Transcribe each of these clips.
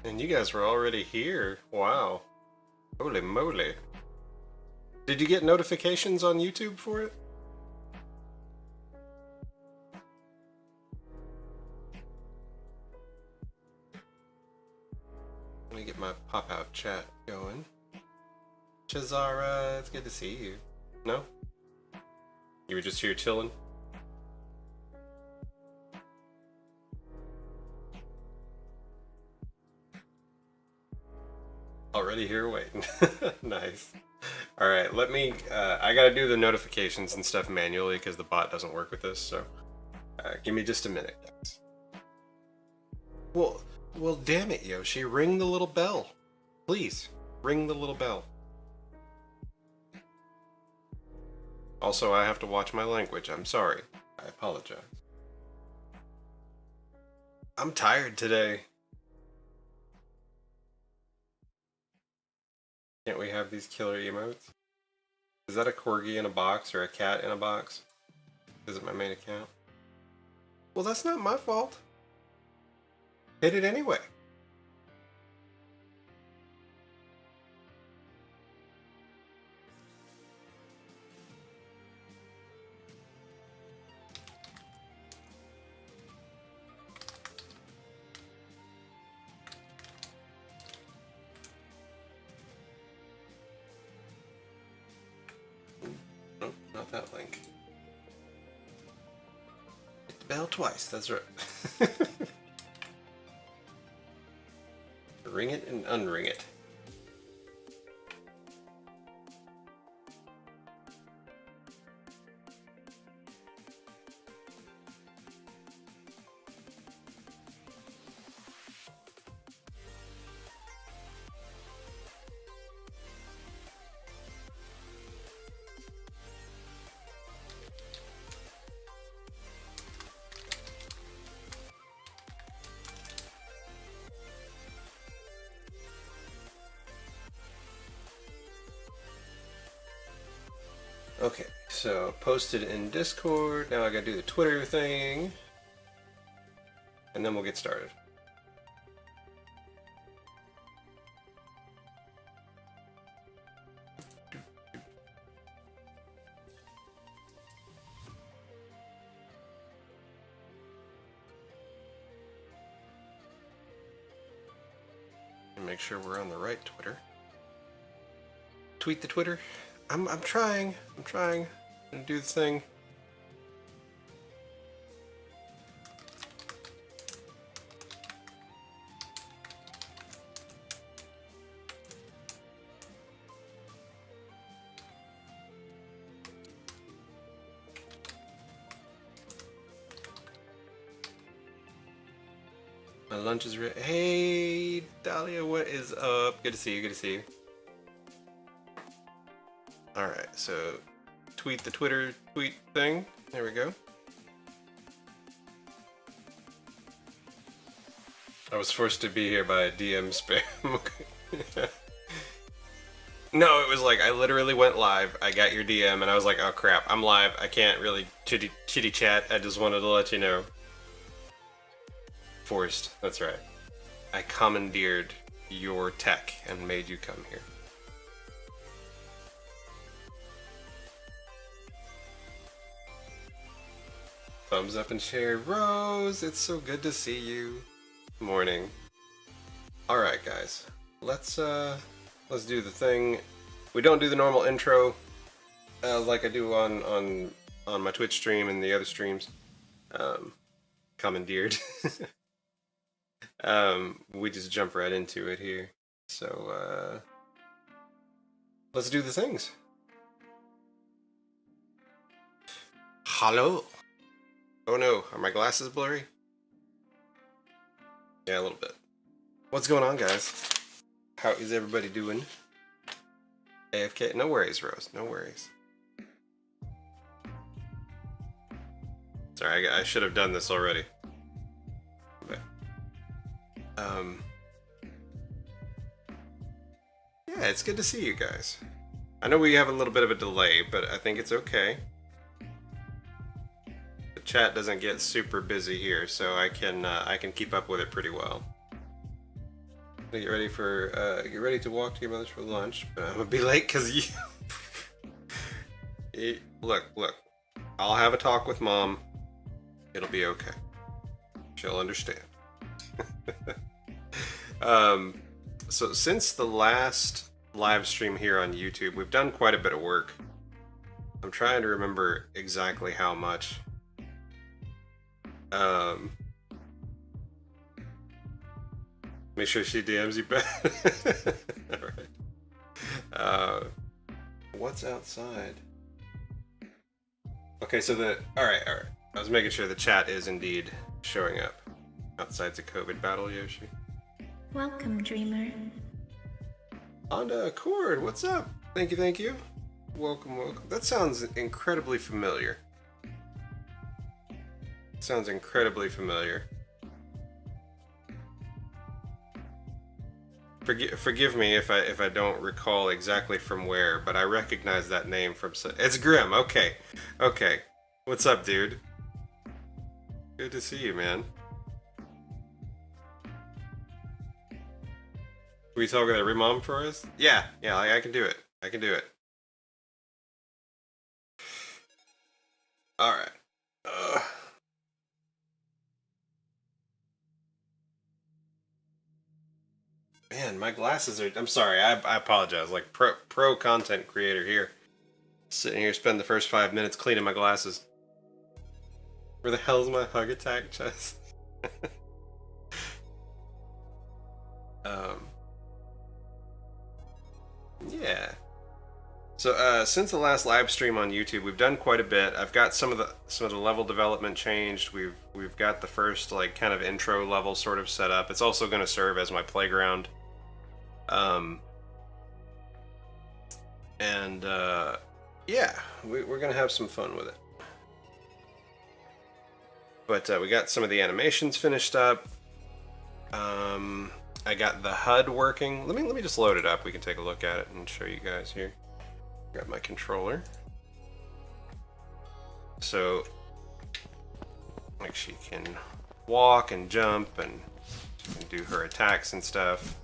And you guys were already here. Wow. Holy moly. Did you get notifications on YouTube for it? Let me get my pop-out chat going. Chazara, it's good to see you. No? You were just here chilling? Already here waiting. Nice. Alright, let me, I gotta do the notifications and stuff manually because the bot doesn't work with this, so give me just a minute, guys. Well, damn it, Yoshi, ring the little bell. Please, ring the little bell. Also, I have to watch my language. I'm sorry. I apologize. I'm tired today. Can't we have these killer emotes? Is that a corgi in a box or a cat in a box? Is it my main account? Well, that's not my fault. Hit it anyway. Nope, not that link. Hit the bell twice, that's right. Ring it and unring it. Okay, so posted in Discord. Now I gotta do the Twitter thing. And then we'll get started. And make sure we're on the right Twitter. Tweet the Twitter. I'm trying. I'm trying to do the thing. My lunch is ready. Hey, Dahlia, what is up? Good to see you. Good to see you. Alright, so tweet the Twitter tweet thing. There we go. I was forced to be here by a DM spam. No, it was like I literally went live. I got your DM and I was like, oh crap, I'm live. I can't really chitty chat. I just wanted to let you know. Forced, that's right. I commandeered your tech and made you come here. Thumbs up and share. Rose, it's so good to see you. Morning. Alright guys, let's do the thing. We don't do the normal intro like I do on my Twitch stream and the other streams. Commandeered. We just jump right into it here. So let's do the things. Hello. Oh no, are my glasses blurry? Yeah, a little bit. What's going on, guys? How is everybody doing? AFK? No worries, Rose. No worries. Sorry, I should have done this already. But, yeah, it's good to see you guys. I know we have a little bit of a delay, but I think it's okay. The chat doesn't get super busy here, so I can keep up with it pretty well. Get ready to walk to your mother's for lunch, but I'm gonna be late because you. Look. I'll have a talk with Mom. It'll be okay. She'll understand. So since the last live stream here on YouTube, we've done quite a bit of work. I'm trying to remember exactly how much. Make sure she DMs you back. Alright. What's outside? Okay, so alright. I was making sure the chat is indeed showing up. Outside's a COVID battle, Yoshi. Welcome, dreamer. Honda Accord, what's up? Thank you. Welcome. That sounds incredibly familiar. Forgive me if I don't recall exactly from where, but I recognize that name from. It's Grim. Okay. What's up, dude? Good to see you, man. We talking to remom for us? Yeah. I can do it. All right. Man, my glasses are. I'm sorry. I apologize. Like pro content creator here, sitting here, spend the first 5 minutes cleaning my glasses. Where the hell is my hug attack chest? Yeah. So since the last live stream on YouTube, we've done quite a bit. I've got some of the level development changed. We've got the first like kind of intro level sort of set up. It's also going to serve as my playground. Yeah, we're gonna have some fun with it. But we got some of the animations finished up. I got the HUD working. Let me just load it up. We can take a look at it and show you guys here. Grab my controller. So, like she can walk and jump and she can do her attacks and stuff.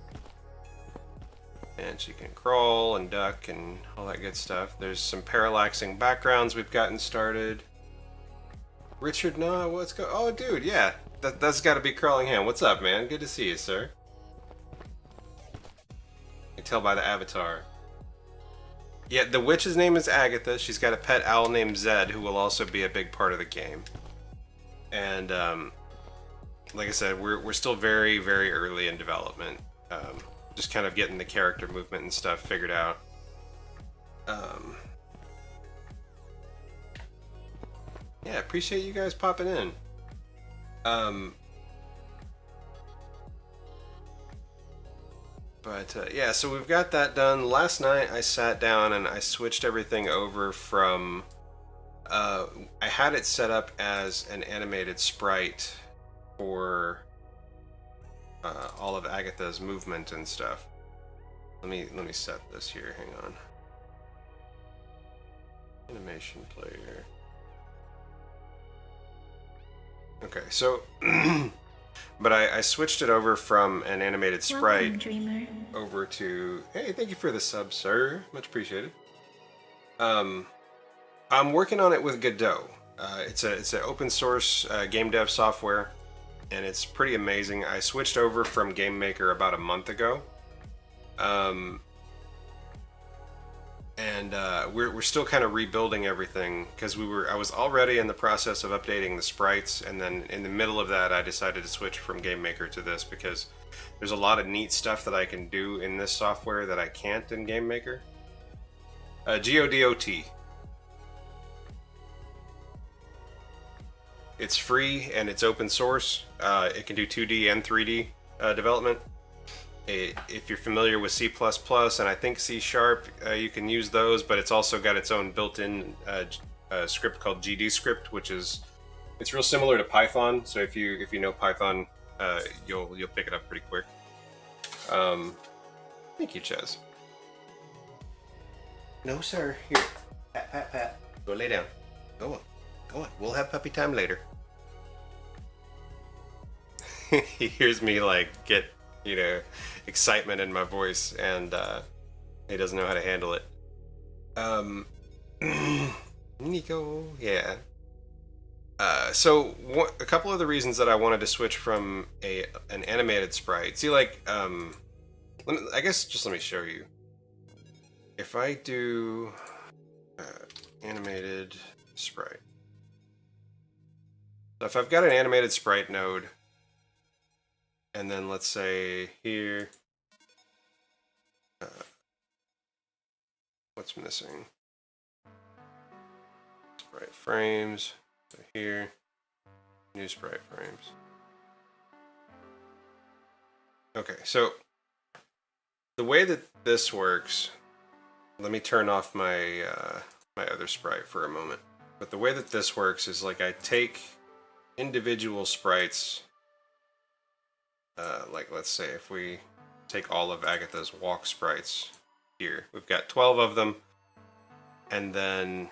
And she can crawl and duck and all that good stuff. There's some parallaxing backgrounds we've gotten started. Richard, oh dude, yeah. That's gotta be Crawling Ham. What's up, man? Good to see you, sir. I can tell by the avatar. Yeah, the witch's name is Agatha. She's got a pet owl named Zed, who will also be a big part of the game. And like I said, we're still very, very early in development. Just kind of getting the character movement and stuff figured out. Yeah, appreciate you guys popping in. Yeah, so we've got that done. Last night I sat down and I switched everything over from... I had it set up as an animated sprite for all of Agatha's movement and stuff. Let me set this here, hang on. Animation player. Okay, so... But I switched it over from an animated sprite over to... Hey, thank you for the sub, sir. Much appreciated. I'm working on it with Godot. It's an open source game dev software, and it's pretty amazing. I switched over from Game Maker about a month ago. We're still kind of rebuilding everything because I was already in the process of updating the sprites, and then in the middle of that I decided to switch from Game Maker to this because there's a lot of neat stuff that I can do in this software that I can't in Game Maker. GODOT. It's free and it's open source. It can do 2D and 3D development. If you're familiar with C++ and I think C#, you can use those, but it's also got its own built-in script called GDScript, it's real similar to Python. So if you know Python, you'll pick it up pretty quick. Thank you, Chaz. No, sir. Here, pat. Go lay down. Go on. We'll have puppy time later. He hears me like get you know, excitement in my voice, and he doesn't know how to handle it. Nico, yeah. So a couple of the reasons that I wanted to switch from an animated sprite. See, like, I guess just let me show you. If I do animated sprite. So if I've got an animated sprite node, and then let's say here, what's missing? Sprite frames. So here, new sprite frames. Okay, so the way that this works, let me turn off my my other sprite for a moment. But the way that this works is like I take individual sprites, like let's say if we take all of Agatha's walk sprites here, we've got 12 of them, and then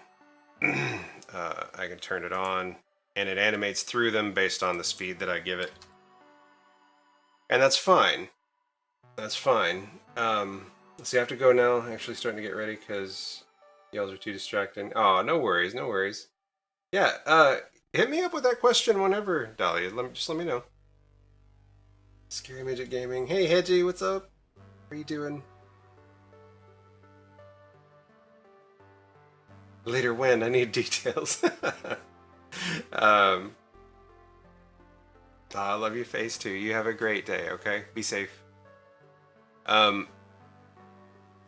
I can turn it on and it animates through them based on the speed that I give it, and that's fine. That's fine. Let's see, I have to go now. Actually starting to get ready because y'all are too distracting. Oh, no worries, no worries. Yeah, hit me up with that question whenever, Dahlia. Just let me know. Scary Midget Gaming. Hey, Hedgie, what's up? How are you doing? Later when? I need details. I love your face too. You have a great day, okay? Be safe.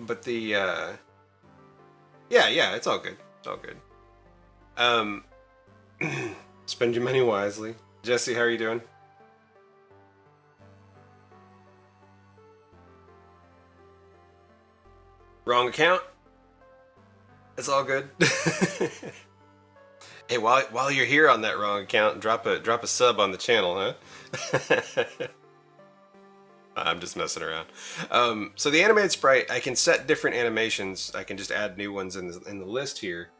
But the, yeah, it's all good. It's all good. Spend your money wisely. Jesse, how are you doing? Wrong account? It's all good. Hey, while you're here on that wrong account, drop a sub on the channel, huh? I'm just messing around. So the animated sprite, I can set different animations. I can just add new ones in the list here,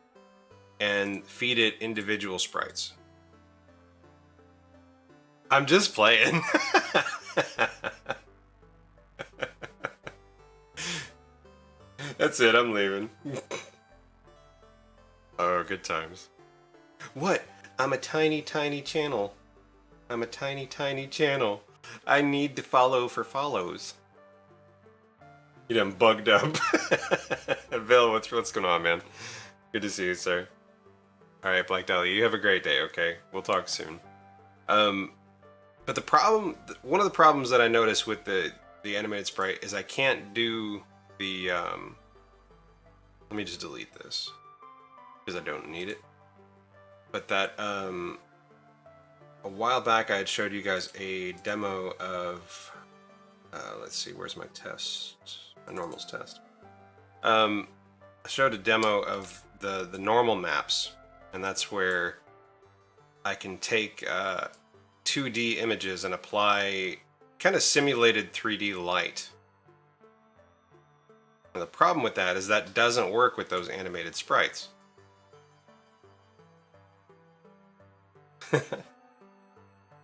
and feed it individual sprites. I'm just playing. That's it. I'm leaving. Oh, good times. What? I'm a tiny, tiny channel. I'm a tiny, tiny channel. I need to follow for follows. You done bugged up. Bill, what's going on, man? Good to see you, sir. Alright, Black Dahlia, you have a great day, okay? We'll talk soon. But the problem, one of the problems that I noticed with the animated sprite is I can't do the, let me just delete this, because I don't need it. But that, a while back I had showed you guys a demo of, let's see, where's my test? My normals test. I showed a demo of the normal maps, and that's where I can take 2D images and apply kind of simulated 3D light. And the problem with that is that doesn't work with those animated sprites.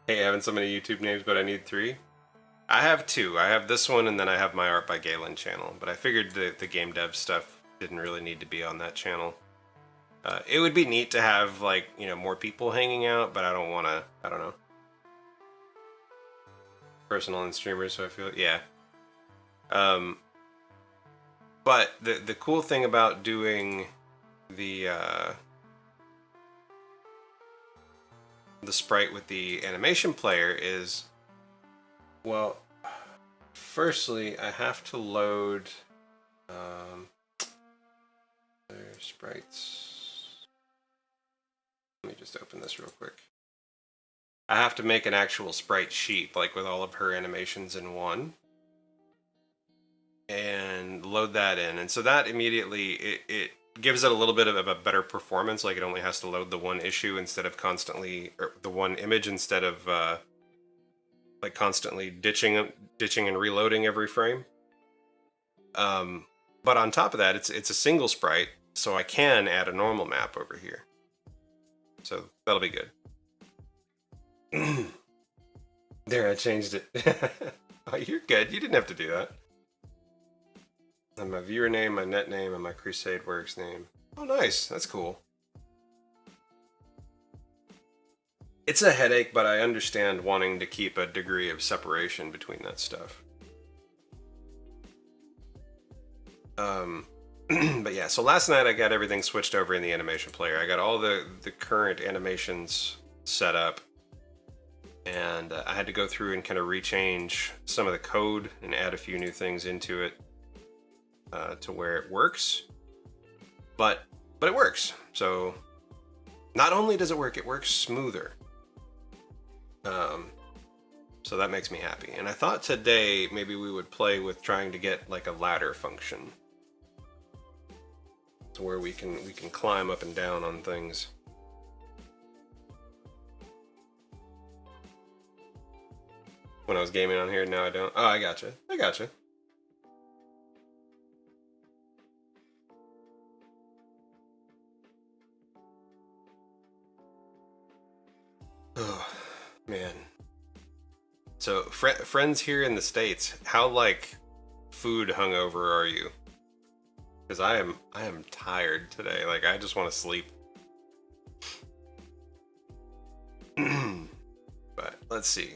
Hey, I have so many YouTube names, but I need 3. I have 2. I have this one, and then I have my Art by Galen channel. But I figured the game dev stuff didn't really need to be on that channel. It would be neat to have, like, you know, more people hanging out, but I don't want to, I don't know. Personal and streamers, so I feel, yeah. But the cool thing about doing the sprite with the animation player is, well, firstly, I have to load their sprites. Let me just open this real quick. I have to make an actual sprite sheet, like with all of her animations in one, and load that in. And so that immediately, it gives it a little bit of a better performance, like it only has to load the one issue instead of constantly, or the one image instead of like constantly ditching and reloading every frame. But on top of that, it's a single sprite, so I can add a normal map over here. So that'll be good. There, I changed it. Oh, you're good. You didn't have to do that. And my viewer name, my net name, and my Crusade Works name. Oh, nice. That's cool. It's a headache, but I understand wanting to keep a degree of separation between that stuff. But yeah, so last night I got everything switched over in the animation player. I got all the current animations set up, and I had to go through and kind of rechange some of the code and add a few new things into it to where it works. But it works. So not only does it work, it works smoother. So that makes me happy. And I thought today maybe we would play with trying to get like a ladder function, to where we can climb up and down on things. When I was gaming on here, now I don't. Oh, I gotcha. I gotcha. Oh, man. So, friends here in the States, how like food hungover are you? Because I am tired today. Like, I just want to sleep. But let's see.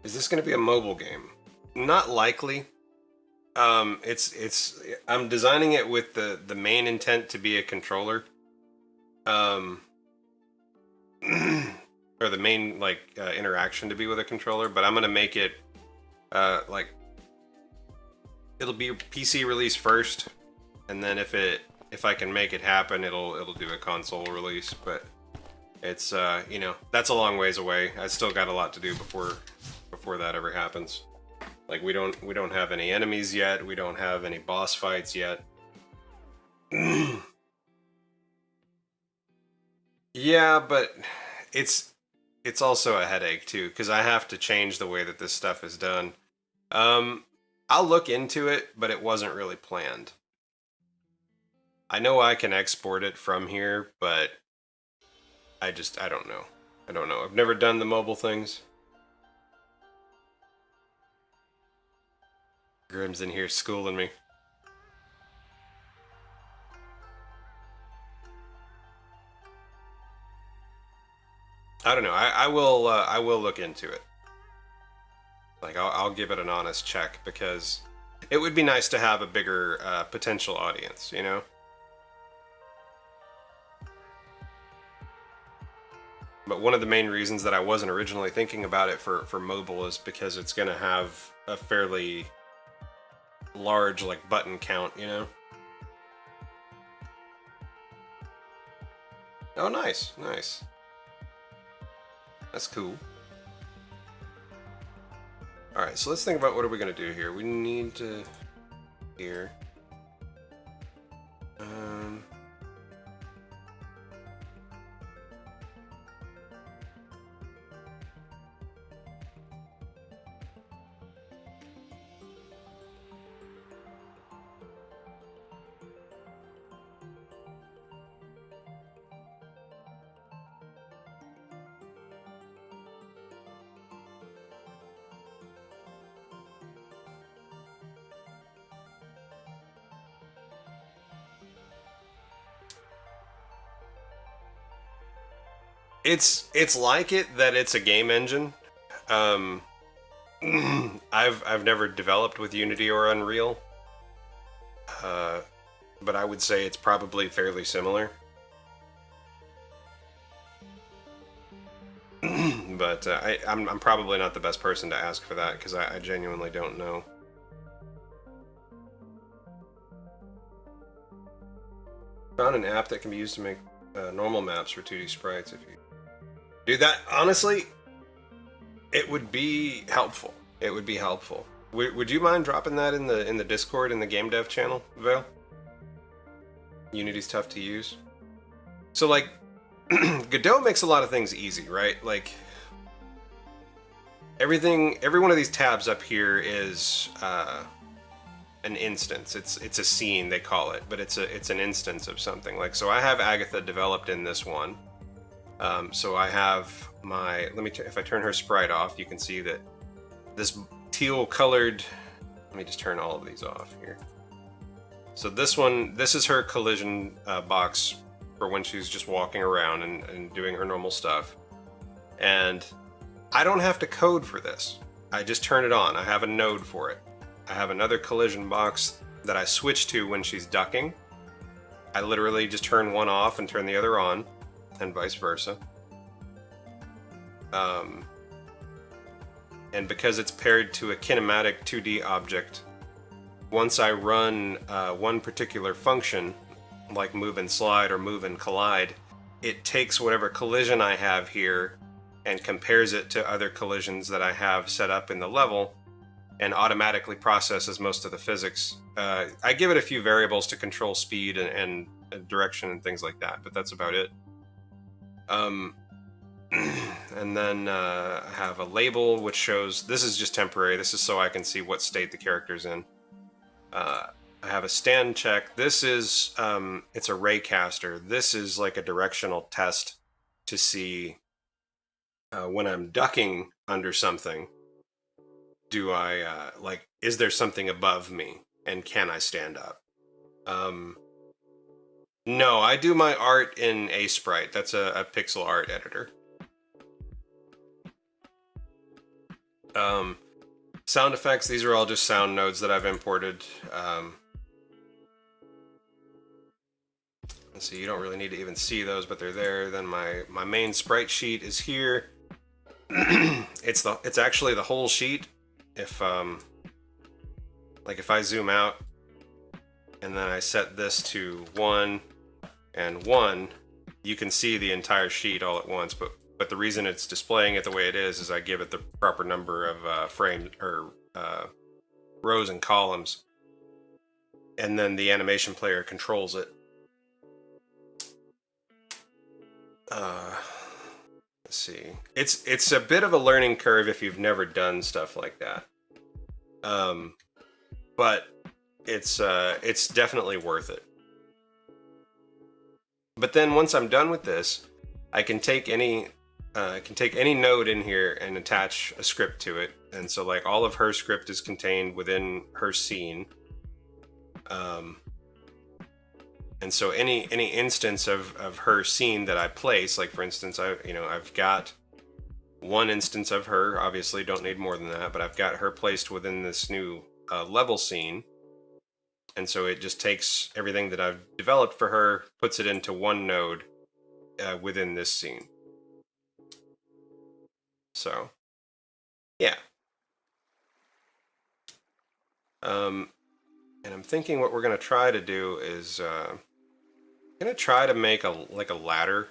Is this going to be a mobile game? Not likely. I'm designing it with the main intent to be a controller. Or the main interaction to be with a controller, but I'm gonna make it it'll be PC release first, and then if I can make it happen, it'll do a console release. But it's that's a long ways away. I still got a lot to do before that ever happens. Like we don't have any enemies yet. We don't have any boss fights yet. Yeah, but it's also a headache too, because I have to change the way that this stuff is done. I'll look into it, but it wasn't really planned. I know I can export it from here, but I don't know. I don't know. I've never done the mobile things. Grim's in here schooling me. I don't know. I will look into it. Like I'll give it an honest check, because it would be nice to have a bigger potential audience, you know? But one of the main reasons that I wasn't originally thinking about it for mobile is because it's going to have a fairly large button count, you know? Oh, nice, nice. That's cool. Alright, so let's think about what are we going to do here. We need to... Here. It's like it that it's a game engine. I've never developed with Unity or Unreal, but I would say it's probably fairly similar. But I'm probably not the best person to ask for that, because I genuinely don't know. Found an app that can be used to make normal maps for 2D sprites. If you do that, honestly, it would be helpful. It would be helpful. Would you mind dropping that in the Discord in the game dev channel, Vale? Unity's tough to use. So Godot makes a lot of things easy, right? Like every one of these tabs up here is an instance. It's a scene, they call it, but it's an instance of something. So I have Agatha developed in this one. So I have my, if I turn her sprite off, you can see that this teal colored, let me just turn all of these off here. So this is her collision box for when she's just walking around and doing her normal stuff. And I don't have to code for this. I just turn it on. I have a node for it. I have another collision box that I switch to when she's ducking. I literally just turn one off and turn the other on, and vice versa. And because it's paired to a kinematic 2D object, once I run one particular function, like move and slide or move and collide, it takes whatever collision I have here and compares it to other collisions that I have set up in the level and automatically processes most of the physics. I give it a few variables to control speed and direction and things like that, but that's about it. And then I have a label which shows, this is just temporary, this is so I can see what state the character's in. I have a stand check. This is, it's a raycaster. This is like a directional test to see when I'm ducking under something, do I, is there something above me and can I stand up? No, I do my art in Sprite. That's a pixel art editor. Sound effects, these are all just sound nodes that I've imported. Let's see, you don't really need to even see those, but they're there. Then my main sprite sheet is here. It's actually the whole sheet. If if I zoom out and then I set this to 1 and 1, you can see the entire sheet all at once, but the reason it's displaying it the way it is I give it the proper number of frames or rows and columns, and then the animation player controls it. Let's see. It's a bit of a learning curve if you've never done stuff like that, but it's definitely worth it. But then once I'm done with this, I can take any node in here and attach a script to it. And so like all of her script is contained within her scene. And so any instance of her scene that I place, like for instance, I've got one instance of her, obviously don't need more than that, but I've got her placed within this new level scene. And so it just takes everything that I've developed for her, puts it into one node within this scene. So, yeah. And I'm thinking what we're going to try to do is I'm going to try to make a ladder.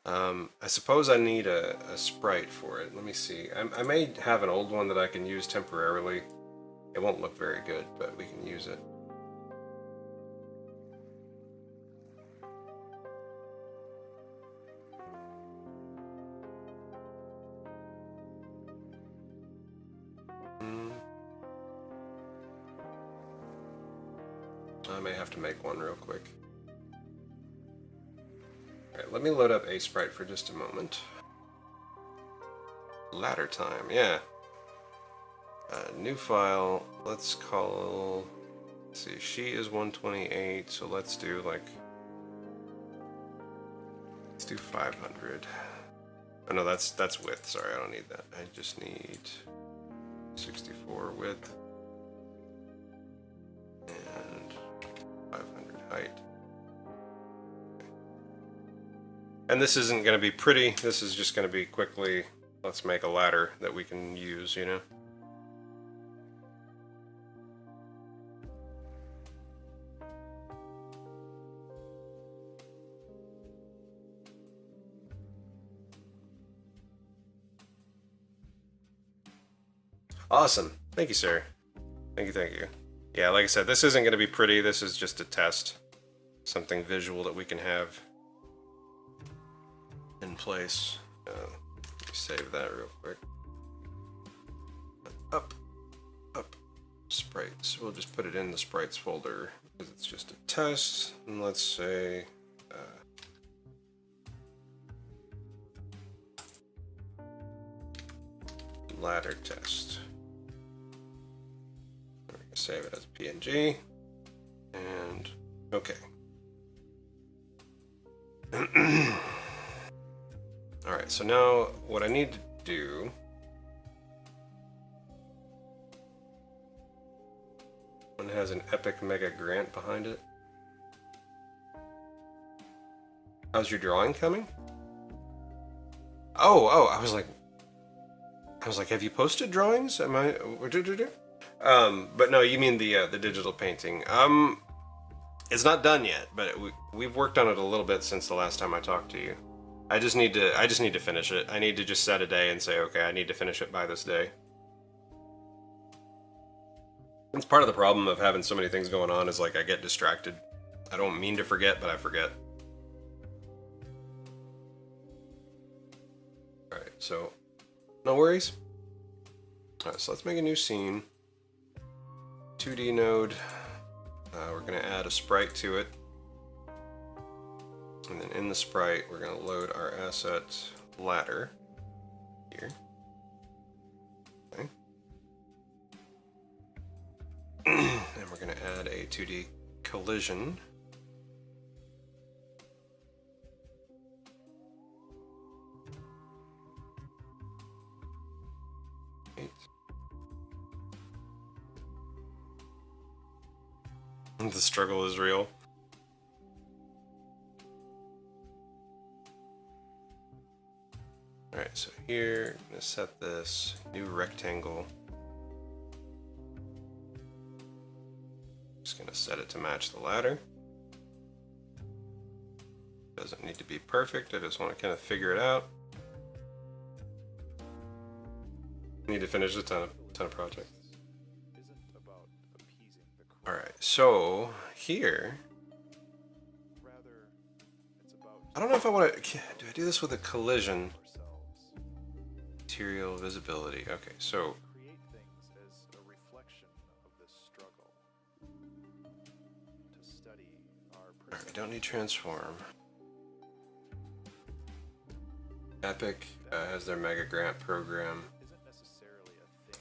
I suppose I need a sprite for it. Let me see. I may have an old one that I can use temporarily. It won't look very good, but we can use it. I may have to make one real quick. Alright, let me load up Sprite for just a moment. Ladder time, yeah. New file, let's call, let's see, she is 128, so let's do 500. Oh no, that's width, sorry, I don't need that. I just need 64 width and 500 height. And this isn't going to be pretty, this is just going to be quickly, let's make a ladder that we can use, you know? Awesome. Thank you, sir. Thank you. Yeah, like I said, this isn't going to be pretty. This is just a test. Something visual that we can have in place. Let me save that real quick. Up. Sprites. We'll just put it in the sprites folder because it's just a test. And let's say ladder test. We're going to save it as a PNG. And okay. Alright, so now what I need to do. One has an epic mega grant behind it. How's your drawing coming? Oh, I was like, have you posted drawings? Am I? But no, you mean the digital painting. It's not done yet, but we've worked on it a little bit since the last time I talked to you. I just need to finish it. I need to just set a day and say, okay, I need to finish it by this day. It's part of the problem of having so many things going on is like I get distracted. I don't mean to forget, but I forget. Alright, so no worries. Alright, so let's make a new scene. 2D node. We're going to add a sprite to it. And then in the sprite, we're going to load our asset ladder here. Okay. And we're going to add a 2D collision. Right. The struggle is real. Alright, so here, I'm going to set this new rectangle. Just going to set it to match the ladder. Doesn't need to be perfect, I just want to kind of figure it out. Need to finish a ton of projects. Alright, so here, I don't know if I want to, do I do this with a collision? Material visibility, okay, so I don't need transform. Epic has their mega grant program.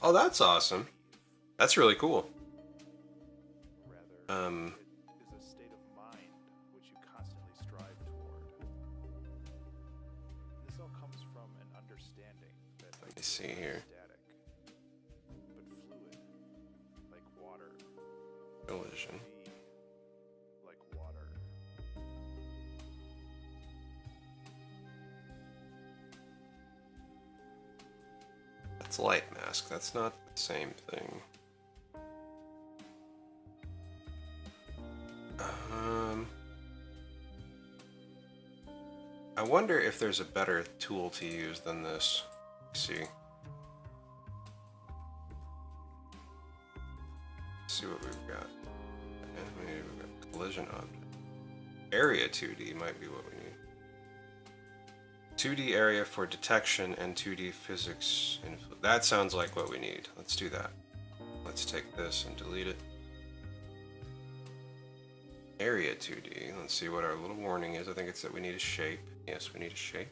Oh, that's awesome. That's really cool. Let me see here. Collision. That's light mask. That's not the same thing. I wonder if there's a better tool to use than this. Let's see. Let's see what we've got. And maybe we've got collision object. Area 2D might be what we need. 2D area for detection and 2D physics. That sounds like what we need. Let's do that. Let's take this and delete it. Area 2D. Let's see what our little warning is. I think it's that we need a shape. Yes, we need a shape.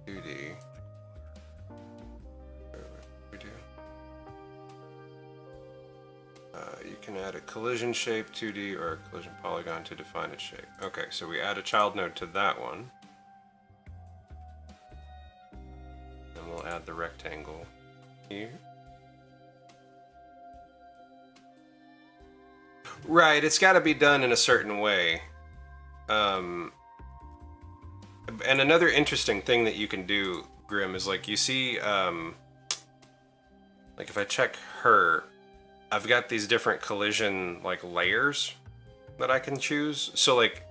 2D. What we do? You can add a collision shape 2D or a collision polygon to define its shape. Okay, so we add a child node to that one. Then we'll add the rectangle here. Right, it's got to be done in a certain way. And another interesting thing that you can do, Grim, is like you see, like if I check her, I've got these different collision like layers that I can choose. So like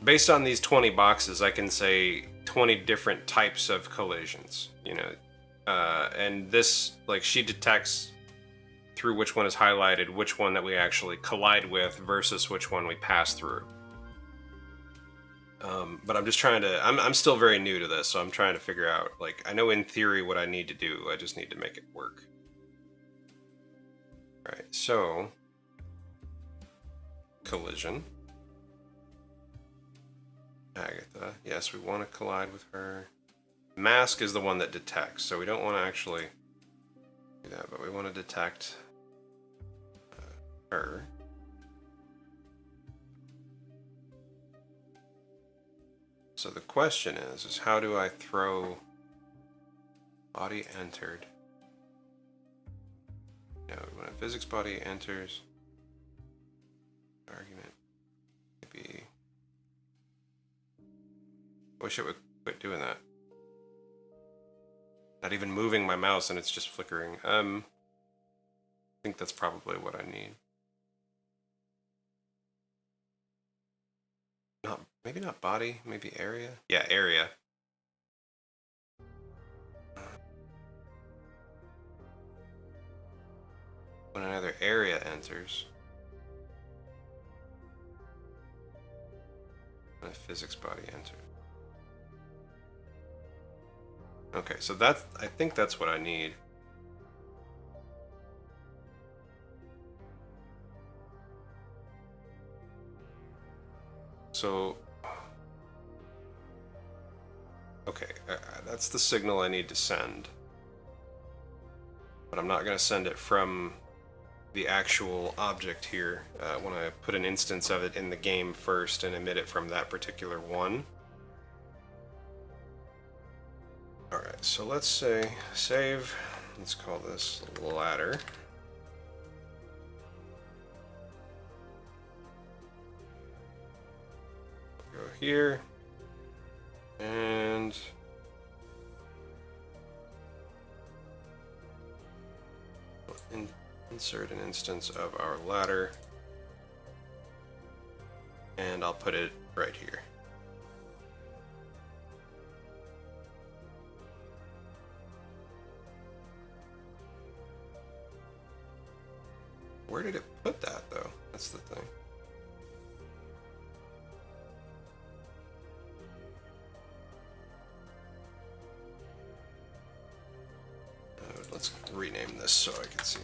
based on these 20 boxes, I can say 20 different types of collisions, you know, and this, like she detects through which one is highlighted, which one that we actually collide with versus which one we pass through. But I'm just trying to, I'm still very new to this, so I'm trying to figure out, like, I know in theory what I need to do, I just need to make it work. Alright, so, collision. Agatha, yes, we want to collide with her. Mask is the one that detects, so we don't want to actually do that, but we want to detect her. So the question is how do I throw body entered? No, when a physics body enters argument, maybe. Wish it would quit doing that. Not even moving my mouse and it's just flickering. I think that's probably what I need. Maybe not body, maybe area? Yeah, area. When another area enters. When a physics body enters. Okay, so that's, I think that's what I need. So, okay, that's the signal I need to send. But I'm not going to send it from the actual object here. When I put an instance of it in the game first and emit it from that particular one. Alright, so let's say, save, let's call this ladder. Go here, and insert an instance of our ladder, and I'll put it right here. Where did it put that, though? That's the thing. Let's rename this so I can see.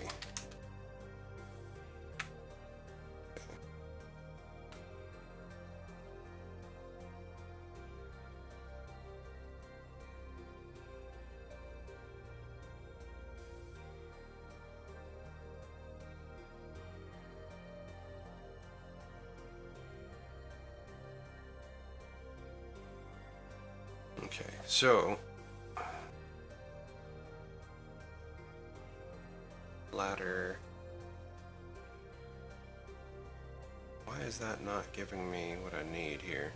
Okay, so ladder. Why is that not giving me what I need here?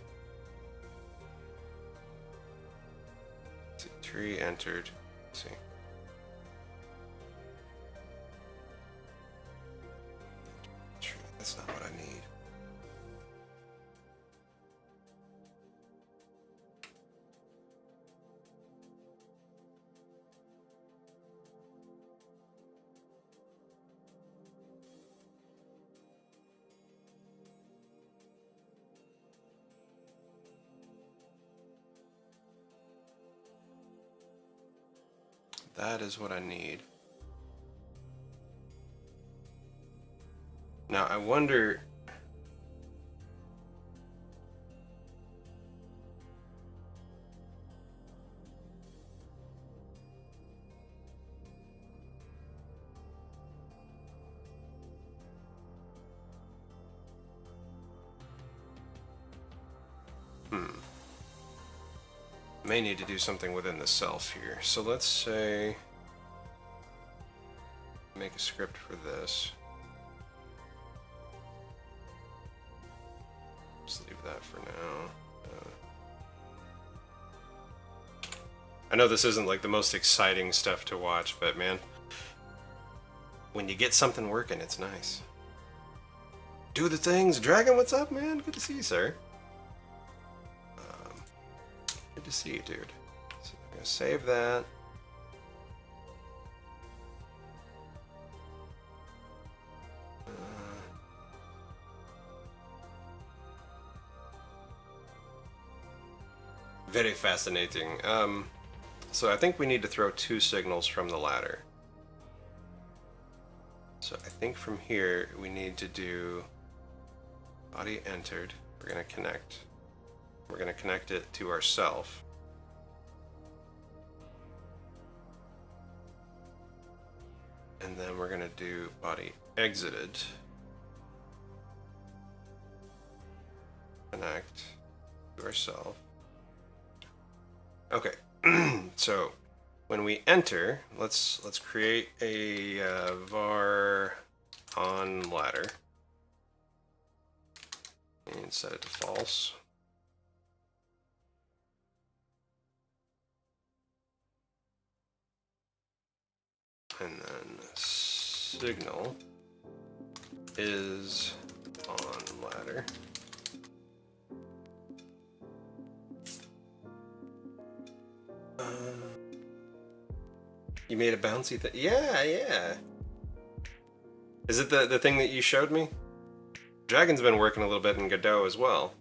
Let's see, tree entered. Let's see. Tree, that's not what I need. That is what I need. Now I wonder. May need to do something within the self here. So let's say make a script for this. Just leave that for now. I know this isn't like the most exciting stuff to watch, but man, when you get something working, it's nice. Do the things. Dragon, what's up, man? Good to see you, sir. Good to see you, dude. So I'm gonna save that. Very fascinating. So I think we need to throw 2 signals from the ladder. So I think from here we need to do body entered. We're gonna connect. We're gonna connect it to ourself. And then we're gonna do body exited. Connect to ourselves. Okay, so when we enter, let's create a var on ladder and set it to false. And then signal is on ladder. You made a bouncy thing? Yeah. Is it the thing that you showed me? Dragon's been working a little bit in Godot as well.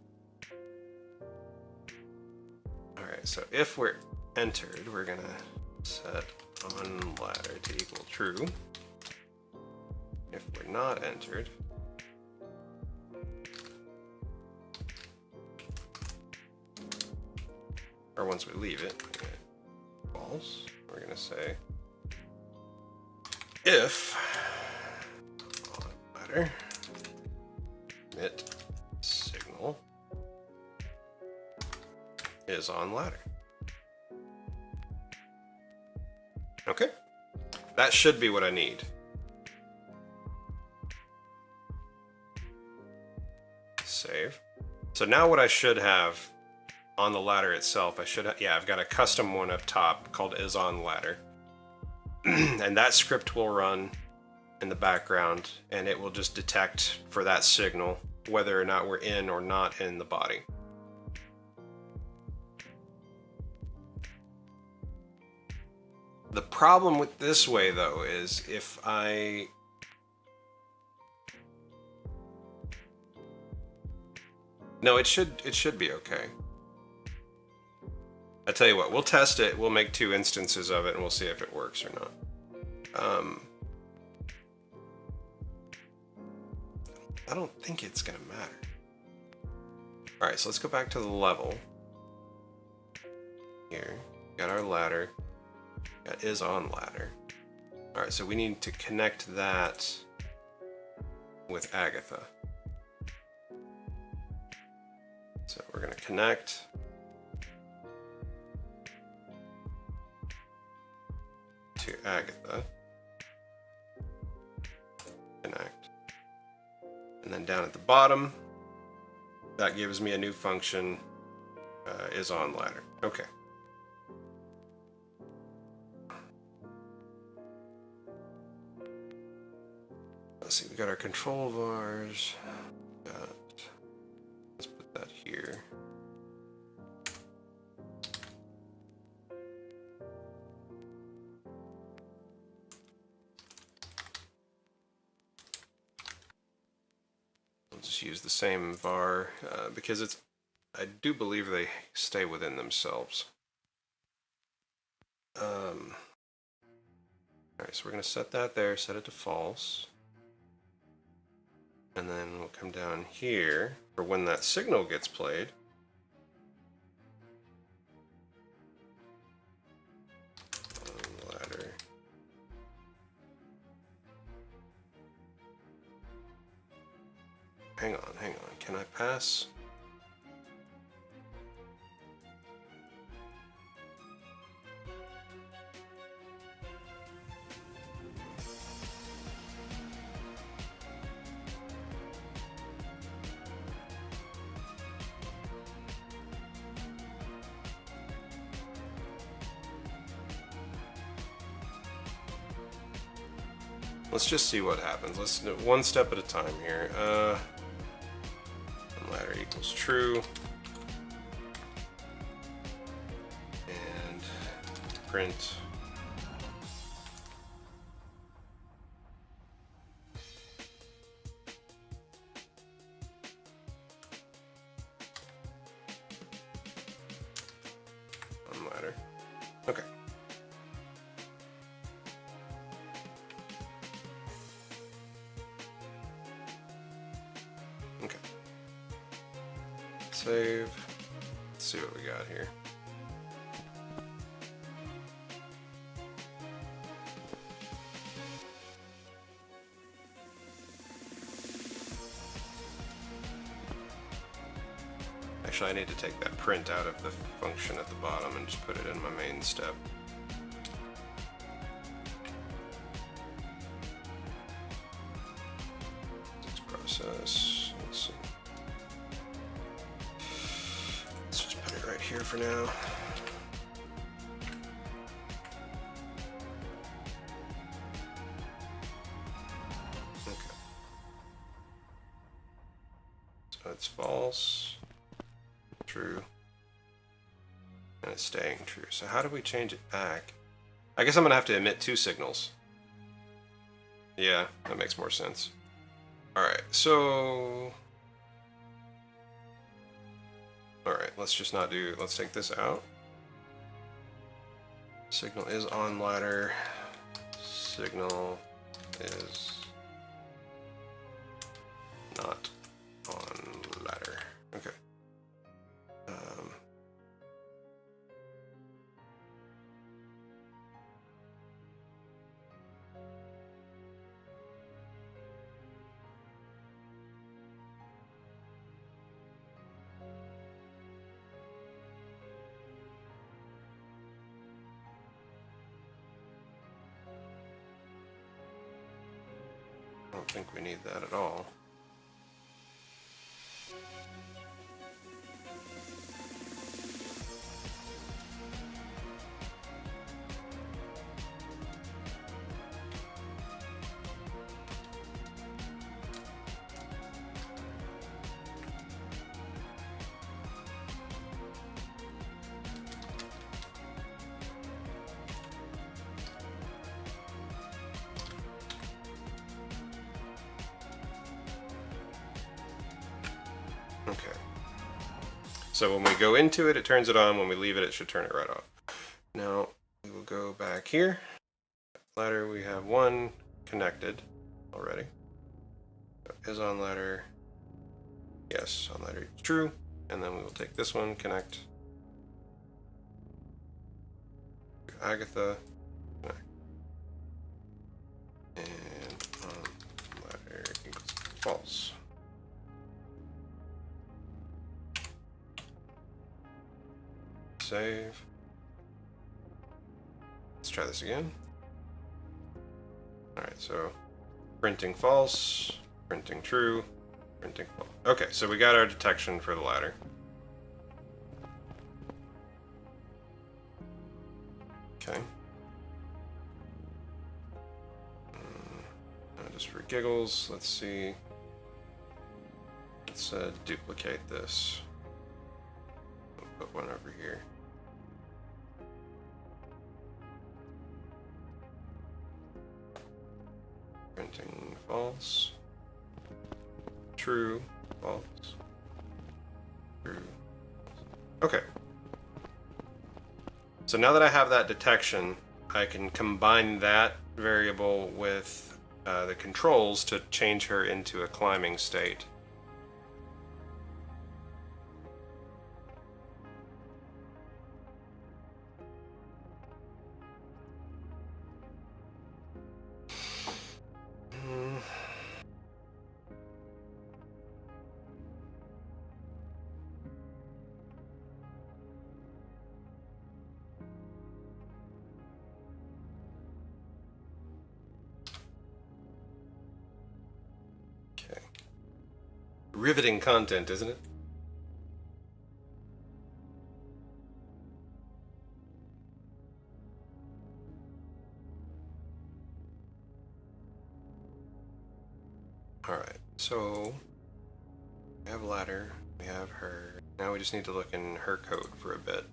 Alright, so if we're entered, we're gonna set on ladder to equal true. If we're not entered, or once we leave it, false. We're gonna say if on ladder emit signal is on ladder. Okay, that should be what I need. Save. So now what I should have on the ladder itself, I've got a custom one up top called is on ladder. And that script will run in the background and it will just detect for that signal whether or not we're in or not in the body. The problem with this way though is if no, it should be okay. I tell you what, we'll test it. We'll make 2 instances of it and we'll see if it works or not. I don't think it's gonna matter. All right, so let's go back to the level. Here, got our ladder. Got is on ladder. All right, so we need to connect that with Agatha. So we're gonna connect. To Agatha. Connect. And then down at the bottom, that gives me a new function, is on ladder. Okay. Let's see, we got our control vars. Let's put that here. Just use the same var because I do believe they stay within themselves. Alright, so we're going to set that there, set it to false. And then we'll come down here for when that signal gets played. Ladder. Hang on. Can I pass? Let's just see what happens. Let's do one step at a time here. Ladder equals true. And print. On ladder. Okay. Okay. Save. Let's see what we got here. Actually, I need to take that print out of the function at the bottom and just put it in my main step. Let's process. Let's see. Let's just put it right here for now. Okay. So it's false, true, and it's staying true. So how do we change it back? I guess I'm gonna have to emit 2 signals. Yeah, that makes more sense. Alright, so... Alright, let's just not do... Let's take this out. Signal is on ladder. Signal is not on ladder. Okay. I don't think we need that at all. Okay. So when we go into it, it turns it on. When we leave it, it should turn it right off. Now we will go back here. Ladder, we have 1 connected already. Is on ladder. Yes, on ladder true. And then we will take this one, connect. Agatha. Connect. And on ladder equals false. Save. Let's try this again. Alright, so printing false, printing true, printing false. Okay, so we got our detection for the ladder. Okay. Now just for giggles, let's see. Let's duplicate this. We'll put one over here. Printing false, true, false, true. Okay. So now that I have that detection, I can combine that variable with the controls to change her into a climbing state. Riveting content, isn't it? Alright, so we have ladder, we have her. Now we just need to look in her code for a bit.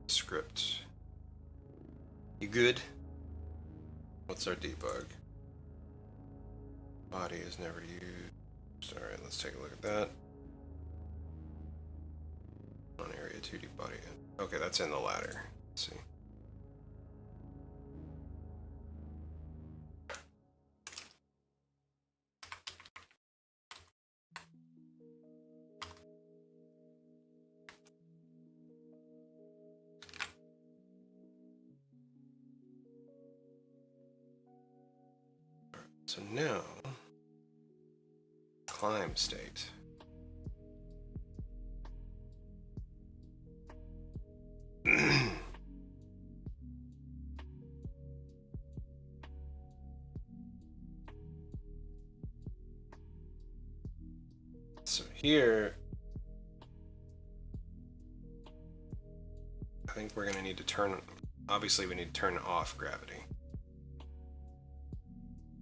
Script. You good? What's our debug? Body is never used. Alright, let's take a look at that. On area 2D body. Okay, that's in the ladder. Let's see. So now, climb state. So here, I think we're gonna need to turn, obviously we need to turn off gravity.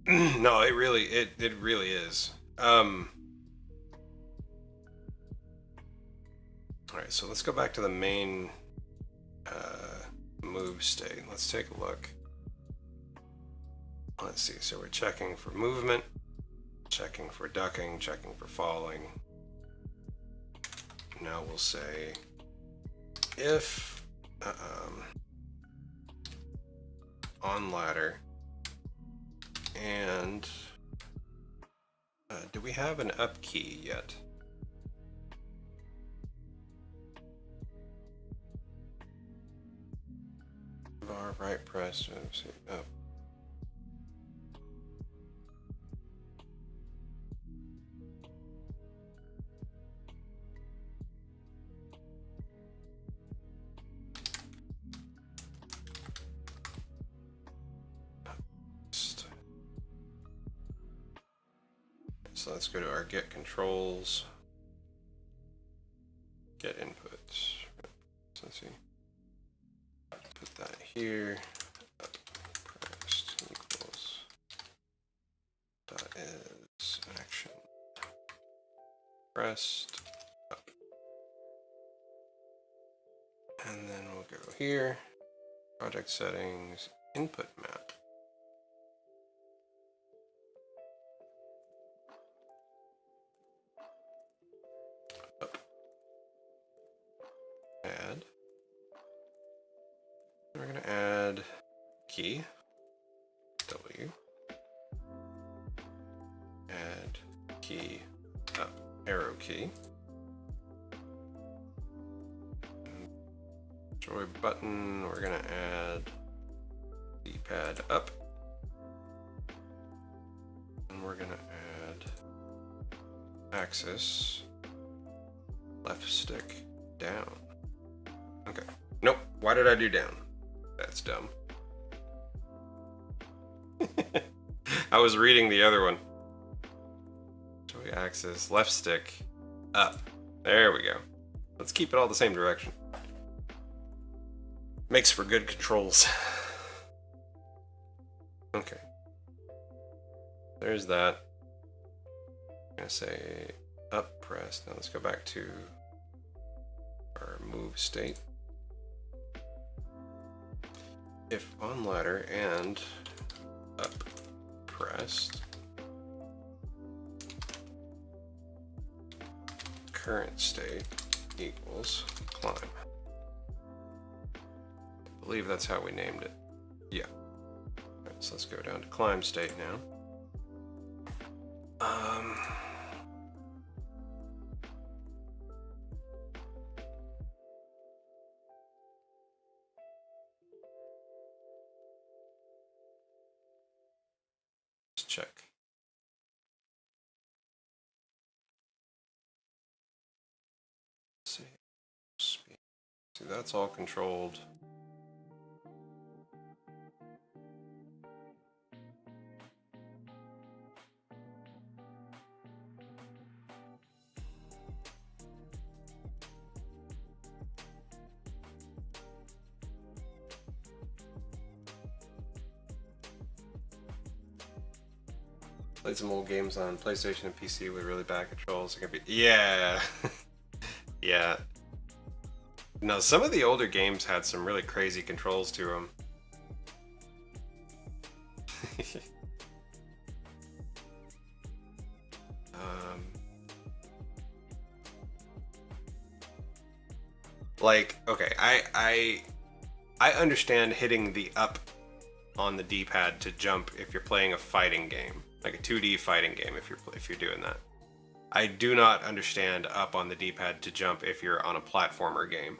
No, it really is. Alright, so let's go back to the main move state. Let's take a look. Let's see, so we're checking for movement, checking for ducking, checking for falling. Now we'll say if on ladder and do we have an up key yet? Bar right press up. So let's go to our get controls, get inputs. So let's see. Put that here. Up pressed equals dot is action pressed up. And then we'll go here. Project settings, input map. Add. We're going to add key, W, add key, up, arrow key, joy button, we're going to add D-pad up, and we're going to add axis, left stick, down. Okay. Nope. Why did I do down? That's dumb. I was reading the other one. Joy axis, left stick, up. There we go. Let's keep it all the same direction. Makes for good controls. Okay. There's that. I'm gonna say up press. Now let's go back to our move state. If on ladder and up pressed, current state equals climb. I believe that's how we named it. Yeah. All right, so let's go down to climb state now. Let's check. Let's see. Speed. See, that's all controlled. Played some old games on PlayStation and PC with really bad controls. It can be, yeah, yeah. No, some of the older games had some really crazy controls to them. Like, okay, I understand hitting the up on the D-pad to jump if you're playing a fighting game, like a 2D fighting game. If you're doing that, I do not understand up on the D-pad to jump if you're on a platformer game.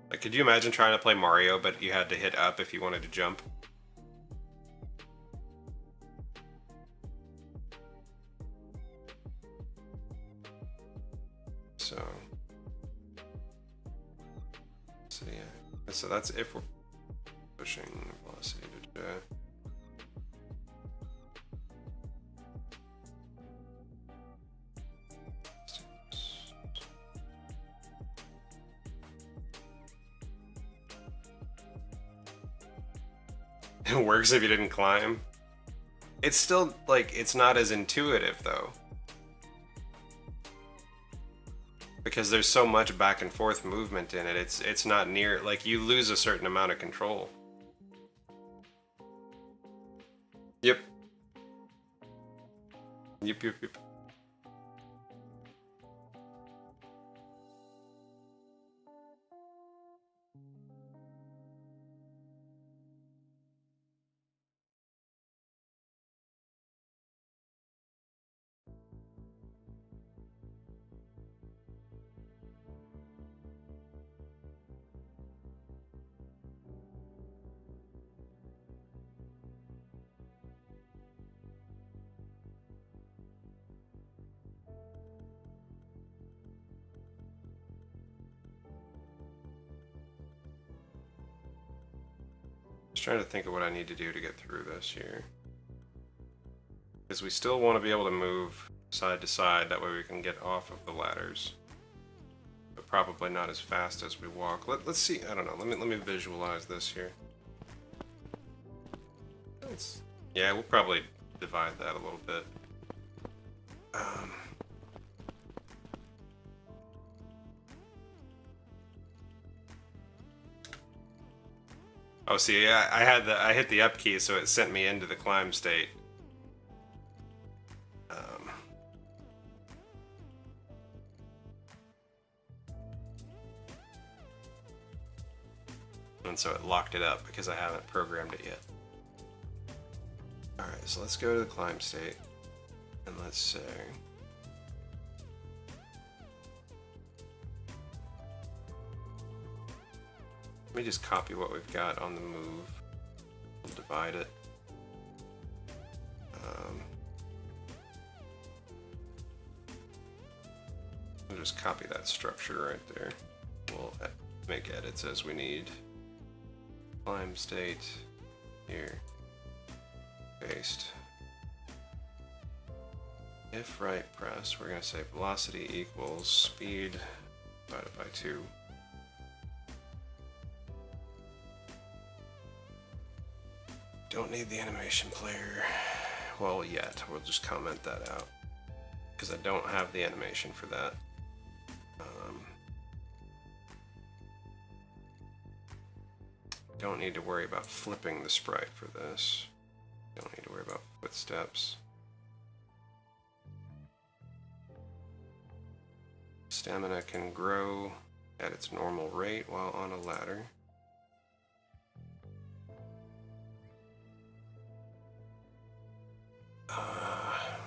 Like, could you imagine trying to play Mario, but you had to hit up if you wanted to jump? So yeah. So that's if we're pushing velocity to It works if you didn't climb. It's still, like, it's not as intuitive, though. Because there's so much back and forth movement in it, it's not near, like, you lose a certain amount of control. Yep. Yep. Just trying to think of what I need to do to get through this here. Because we still want to be able to move side to side, that way we can get off of the ladders. But probably not as fast as we walk. Let's see, I don't know, let me visualize this here. Yeah, we'll probably divide that a little bit. Oh, see, I hit the up key, so it sent me into the climb state. And so it locked it up because I haven't programmed it yet. Alright, so let's go to the climb state. And let's say... Let me just copy what we've got on the move. We'll divide it. We'll just copy that structure right there. We'll make edits as we need. Climb state. Here. Paste. If right press, we're going to say velocity equals speed divided by 2. Don't need the animation player. Well, yet. We'll just comment that out. Because I don't have the animation for that. Don't need to worry about flipping the sprite for this. Don't need to worry about footsteps. Stamina can grow at its normal rate while on a ladder.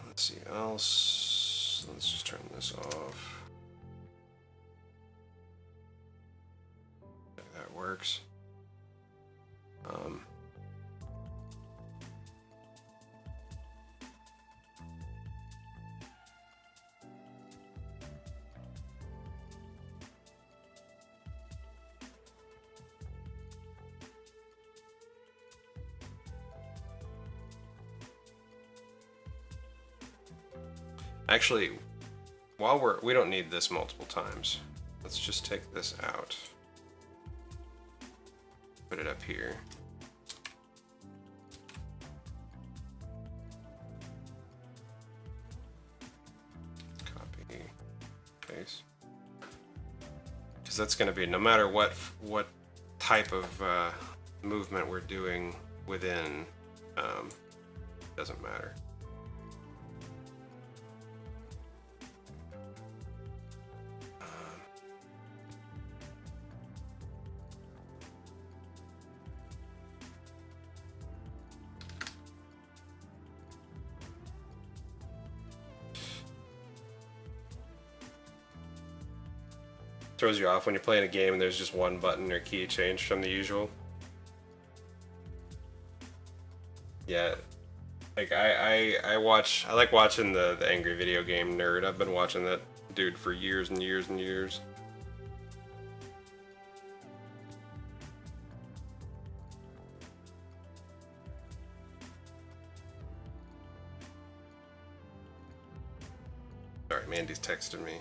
Let's see else. Let's just turn this off. That works. Actually, while we don't need this multiple times. Let's just take this out. Put it up here. Copy, paste. Because that's going to be no matter what type of movement we're doing within, doesn't matter. Throws you off when you're playing a game and there's just one button or key change from the usual. Yeah, like I like watching the Angry Video Game Nerd. I've been watching that dude for years and years and years. Sorry, Mandy's texted me.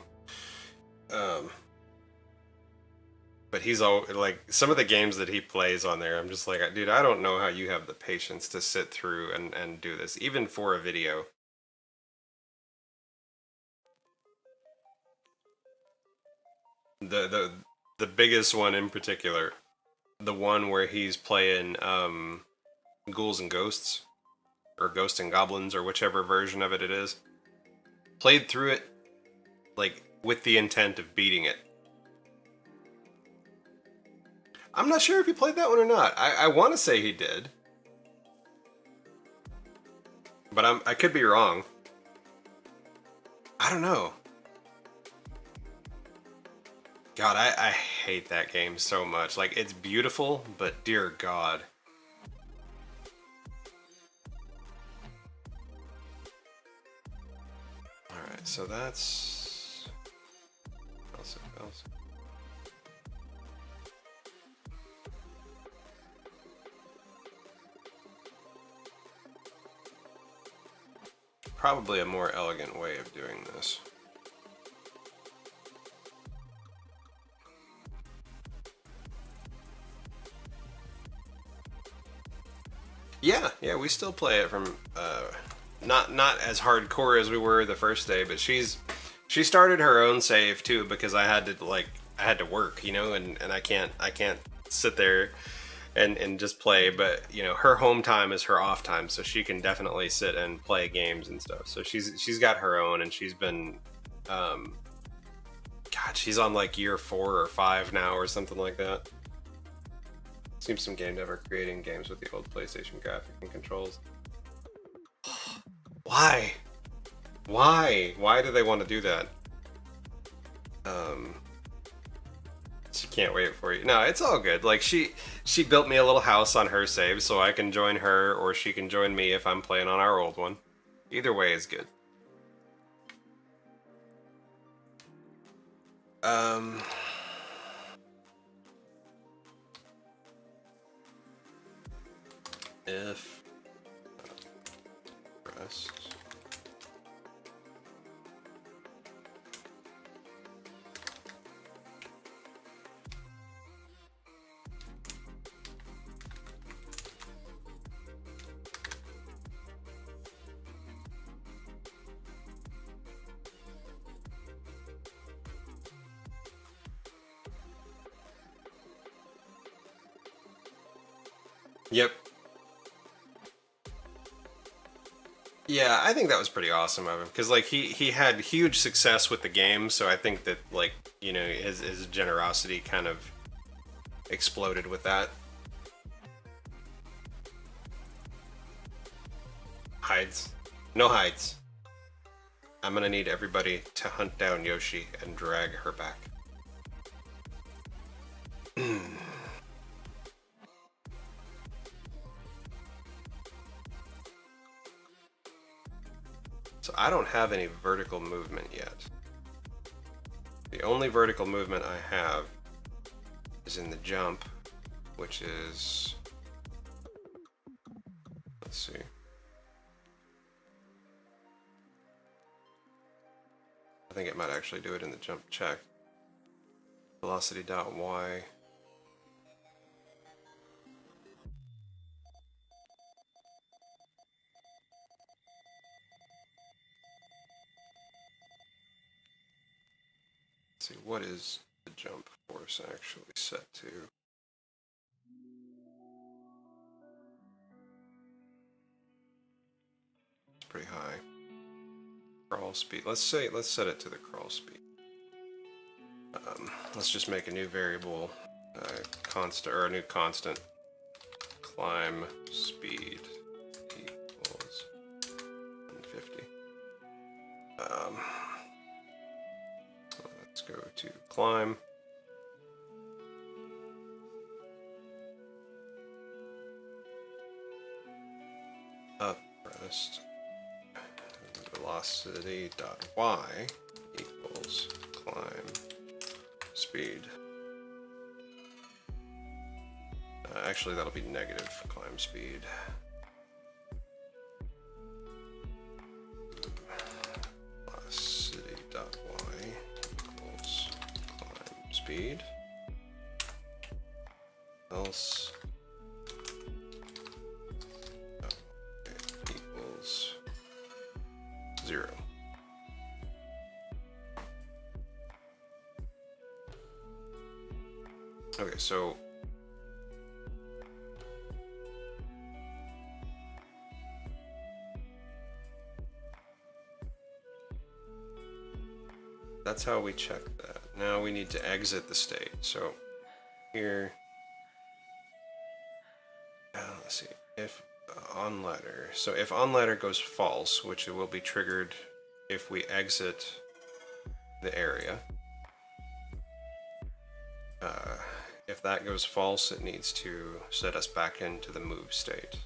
But he's all like some of the games that he plays on there. I'm just like, dude, I don't know how you have the patience to sit through and do this, even for a video. The biggest one in particular, the one where he's playing Ghouls and Ghosts, or Ghosts and Goblins, or whichever version of it is. Played through it like with the intent of beating it. I'm not sure if he played that one or not. I want to say he did, but I could be wrong. I don't know. God, I hate that game so much. Like, it's beautiful, but dear God. Alright, so that's... Probably a more elegant way of doing this. Yeah, we still play it from not as hardcore as we were the first day, but she started her own save too, because I had to work, you know, and I can't sit there and just play, but you know, her home time is her off time, so she can definitely sit and play games and stuff. So she's got her own, and she's been God, she's on like year 4 or 5 now or something like that. Seems some Gamedev are creating games with the old PlayStation graphic and controls. Why? Why do they want to do that? She can't wait for you. No, it's all good. Like, she built me a little house on her save, so I can join her, or she can join me if I'm playing on our old one. Either way is good. If pressed. Yep. Yeah, I think that was pretty awesome of him, because like he had huge success with the game, so I think that, like, you know, his generosity kind of exploded with that. Hides. No hides. I'm gonna need everybody to hunt down Yoshi and drag her back. So I don't have any vertical movement yet. The only vertical movement I have is in the jump, which is... Let's see. I think it might actually do it in the jump check. Velocity.y. Let's see, what is the jump force actually set to? It's pretty high. Crawl speed. Let's set it to the crawl speed. Let's just make a new variable, constant, or a new constant. Climb speed equals 150. Let's go to climb. Up rest. Velocity.y equals climb speed. Actually, that'll be negative climb speed. Velocity.y equals climb speed. else equals 0. Okay, so that's how we check that. Now we need to exit the state. So here, let's see, if on ladder. So if on ladder goes false, which it will be triggered if we exit the area. If that goes false, it needs to set us back into the move state.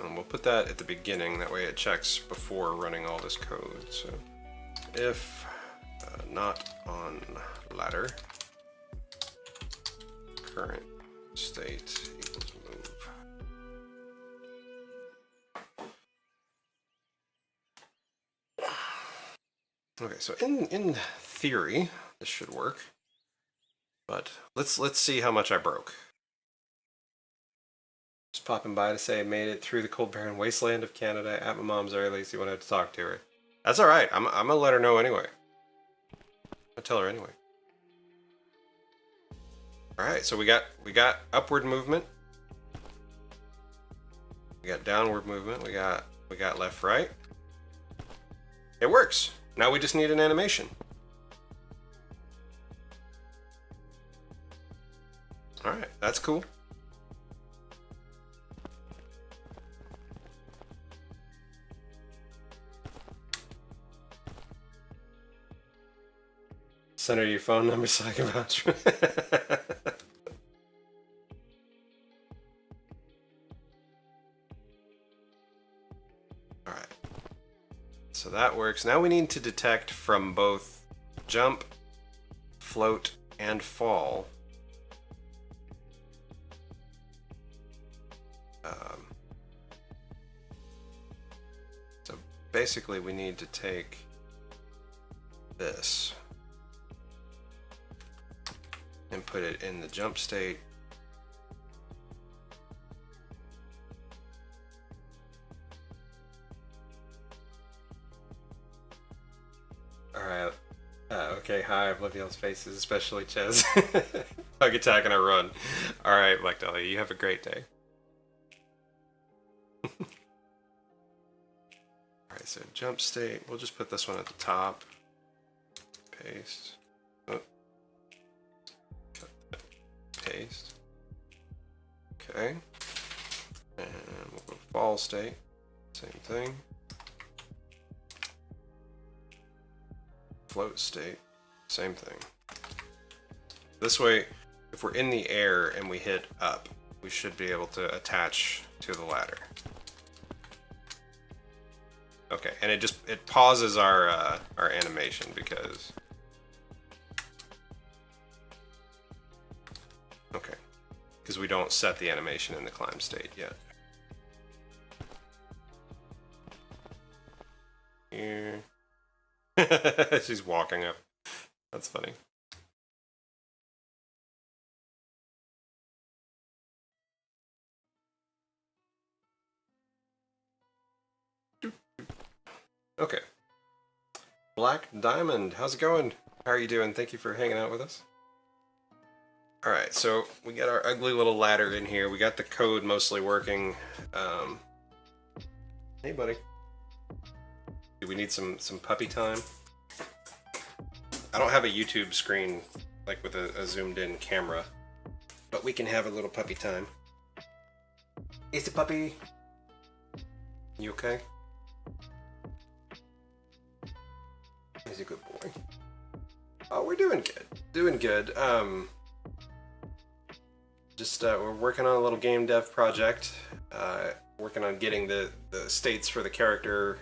And we'll put that at the beginning, that way it checks before running all this code. So if not on ladder, current state equals move. Okay, so in theory, this should work, but let's see how much I broke. Just popping by to say I made it through the cold barren wasteland of Canada at my mom's early, so you wanted to talk to her. That's all right. I'm gonna let her know anyway. I'll tell her anyway. All right, so we got upward movement. We got downward movement. We got left, right. It works. Now we just need an animation. All right, that's cool. Send her your phone number so I can vouch. Alright. So that works. Now we need to detect from both jump, float, and fall. So basically we need to take this and put it in the jump state. Alright. Okay, hi, I've loved y'all's faces, especially Ches. Hug attack and I run. Alright, Black Dahlia, you have a great day. Alright, so jump state. We'll just put this one at the top. Paste. Oh. Paste. Okay. And we'll go fall state. Same thing. Float state. Same thing. This way, if we're in the air and we hit up, we should be able to attach to the ladder. Okay, and it pauses our animation because. Okay, because we don't set the animation in the climb state yet. Here. She's walking up. That's funny. Okay. Black Diamond, how's it going? How are you doing? Thank you for hanging out with us. Alright, so we got our ugly little ladder in here. We got the code mostly working. Hey, buddy. Do we need some puppy time? I don't have a YouTube screen, like with a zoomed in camera, but we can have a little puppy time. It's a puppy. You okay? He's a good boy. Oh, we're doing good. Doing good. We're working on a little game dev project. Working on getting the states for the character.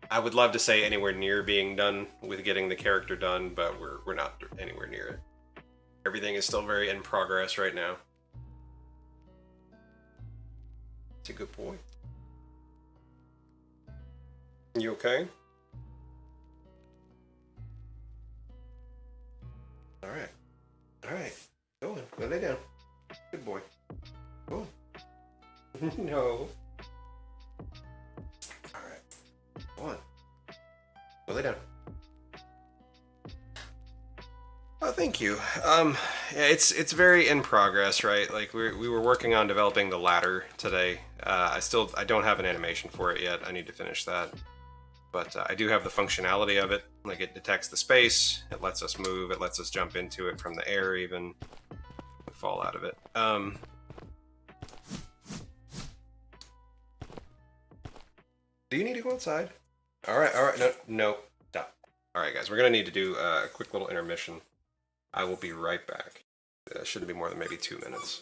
I would love to say anywhere near being done with getting the character done, but we're not anywhere near it. Everything is still very in progress right now. It's a good boy. You okay? Alright. Alright. Go on. Go lay down. Good boy. Go on. No. Alright. Go on. Go lay down. Oh, thank you. Yeah, it's very in progress, right? Like we were working on developing the ladder today. I don't have an animation for it yet. I need to finish that. But I do have the functionality of it. Like it detects the space, it lets us move, it lets us jump into it from the air even. We fall out of it. Do you need to go outside? Alright, no, stop. Alright guys, we're gonna need to do a quick little intermission. I will be right back. Shouldn't be more than maybe 2 minutes.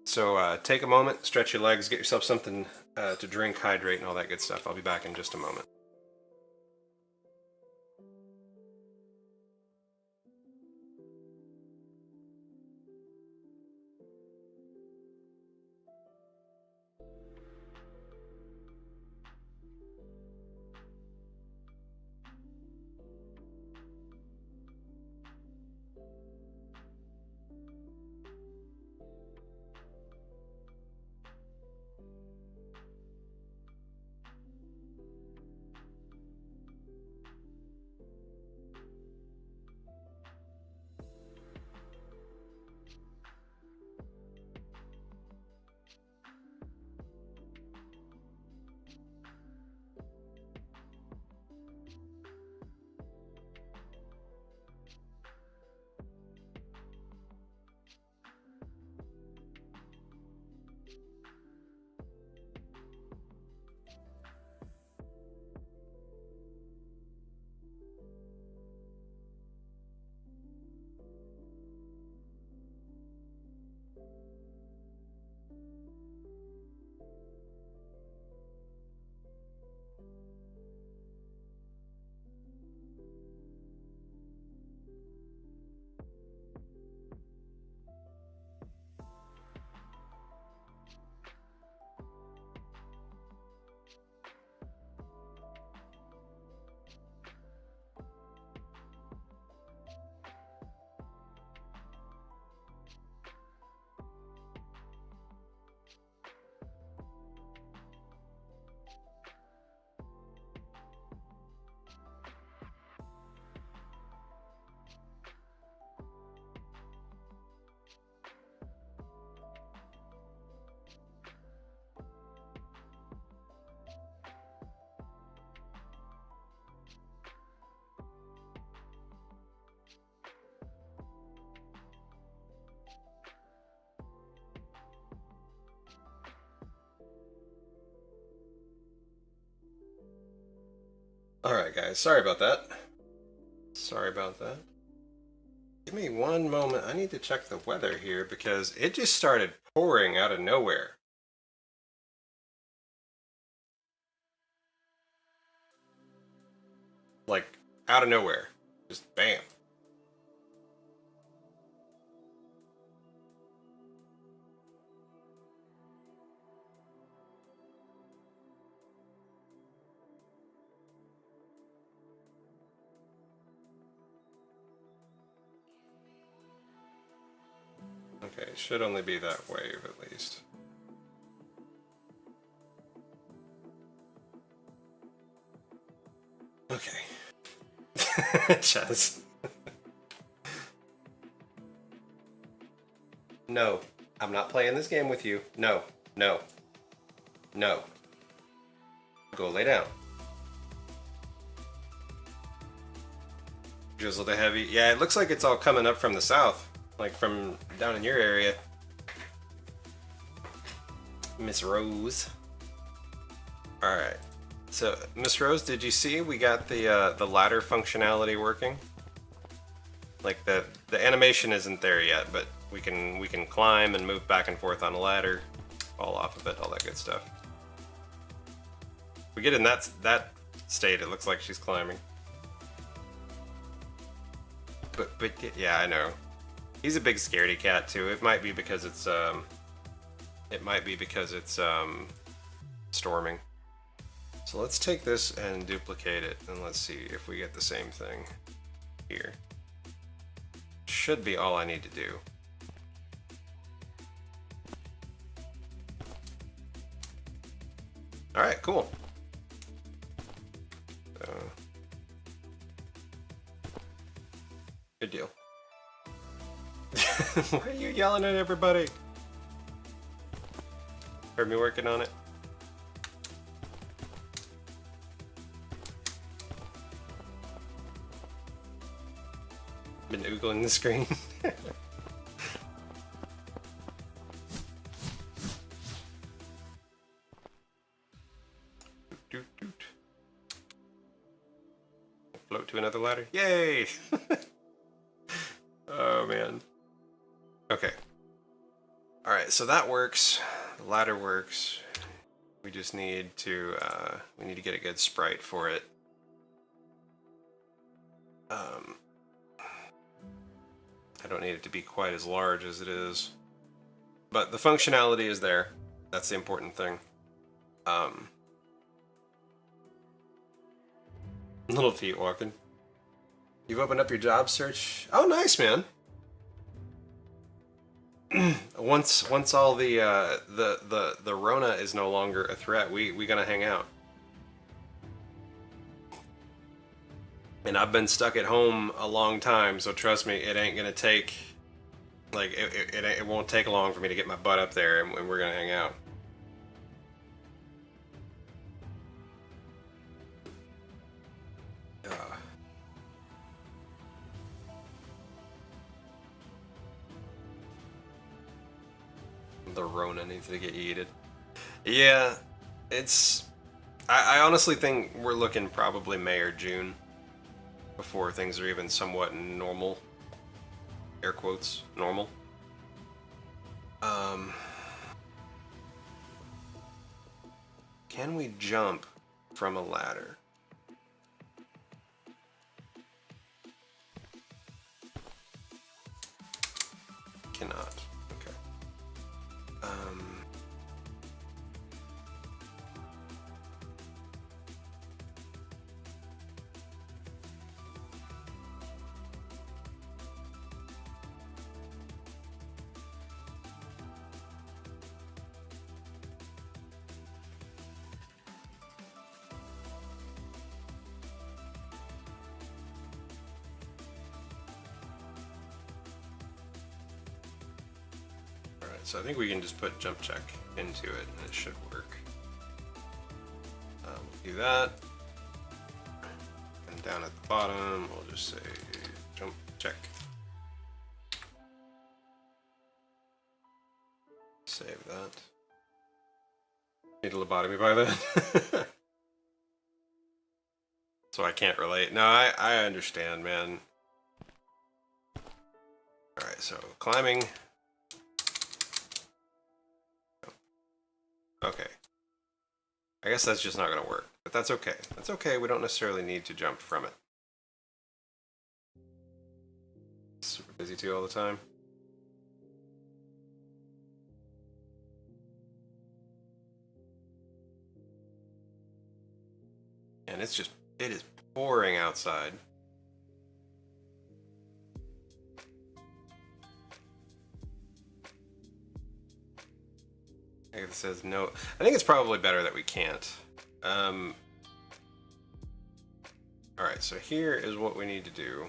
So take a moment, stretch your legs, get yourself something to drink, hydrate, and all that good stuff. I'll be back in just a moment. Alright guys, sorry about that. Sorry about that. Give me one moment. I need to check the weather here because it just started pouring out of nowhere. Like, out of nowhere. Just bam. Okay, it should only be that wave at least. Okay. Chess. No, I'm not playing this game with you. No, no, no. Go lay down. Drizzle to heavy. Yeah, it looks like it's all coming up from the south. Like from down in your area. Miss Rose. Alright. So, Miss Rose, did you see we got the ladder functionality working? Like the animation isn't there yet, but we can climb and move back and forth on a ladder, fall off of it, all that good stuff. We get in that state, it looks like she's climbing. But yeah, I know. He's a big scaredy cat too. It might be because it's It might be because it's storming. So let's take this and duplicate it, and let's see if we get the same thing here. Should be all I need to do. Alright, cool. So, good deal. Why are you yelling at everybody? Heard me working on it. Been oogling the screen. Doot, doot. Float to another ladder. Yay! Oh man. Okay. Alright, so that works. The ladder works. We just need to get a good sprite for it. I don't need it to be quite as large as it is. But the functionality is there. That's the important thing. Little feet walking. You've opened up your job search. Oh, nice, man. Once all the Rona is no longer a threat, we gonna hang out. And I've been stuck at home a long time, so trust me, it ain't gonna take, like, it won't take long for me to get my butt up there, and we're gonna hang out. The Rona needs to get yeeted. Yeah, it's... I honestly think we're looking probably May or June before things are even somewhat normal. Air quotes, normal. Can we jump from a ladder? Cannot. Okay. So I think we can just put jump check into it and it should work. We'll do that. And down at the bottom, we'll just say jump check. Save that. Need a lobotomy by then. So I can't relate. No, I understand, man. Alright, so climbing. Okay. I guess that's just not going to work, but that's okay. That's okay, we don't necessarily need to jump from it. Super busy too all the time. And it's just, it is pouring outside. It says no. I think it's probably better that we can't. Alright, so here is what we need to do.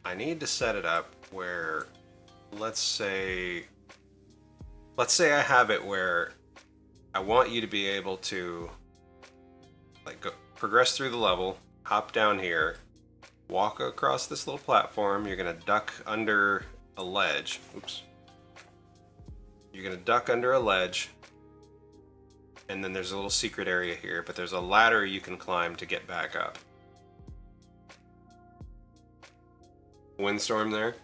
I need to set it up where, let's say I have it where I want you to be able to like go progress through the level, hop down here, walk across this little platform, you're gonna duck under a ledge. Oops. You're gonna duck under a ledge, and then there's a little secret area here, but there's a ladder you can climb to get back up. Windstorm there.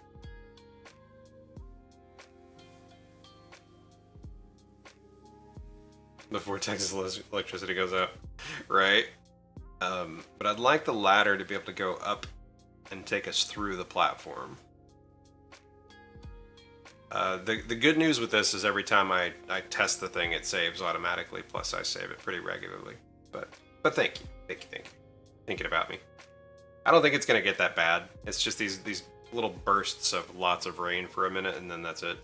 Before Texas electricity goes out, right? But I'd like the ladder to be able to go up and take us through the platform. The good news with this is every time I test the thing, it saves automatically. Plus, I save it pretty regularly. But thank you. Thinking about me. I don't think it's gonna get that bad. It's just these little bursts of lots of rain for a minute, and then that's it.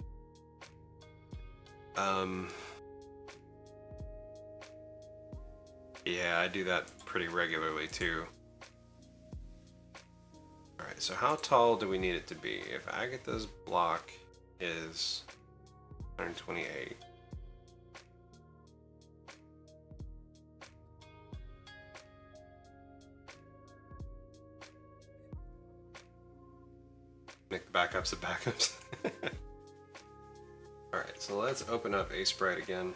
Yeah, I do that pretty regularly too. Alright, so how tall do we need it to be? If Agatha's block is 128. Make the backups the backups. Alright, so let's open up Sprite again.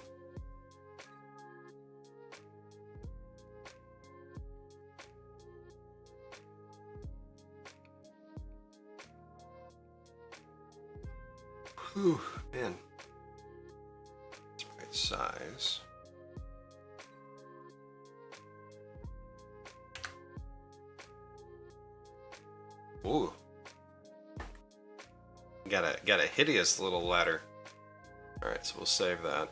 Whew, man. Sprite size. Ooh. Got a hideous little ladder. Alright, so we'll save that.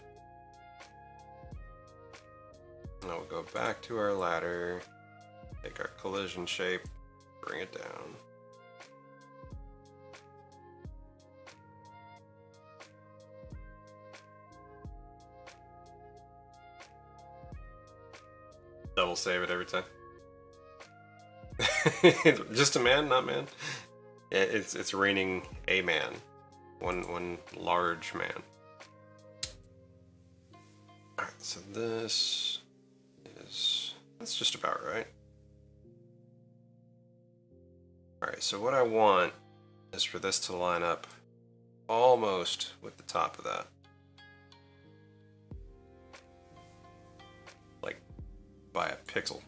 Now we'll go back to our ladder, take our collision shape, bring it down. Double save it every time. Just a man, not man. It's raining a man. One large man. Alright, so that's just about right. Alright, so what I want is for this to line up almost with the top of that. Like by a pixel.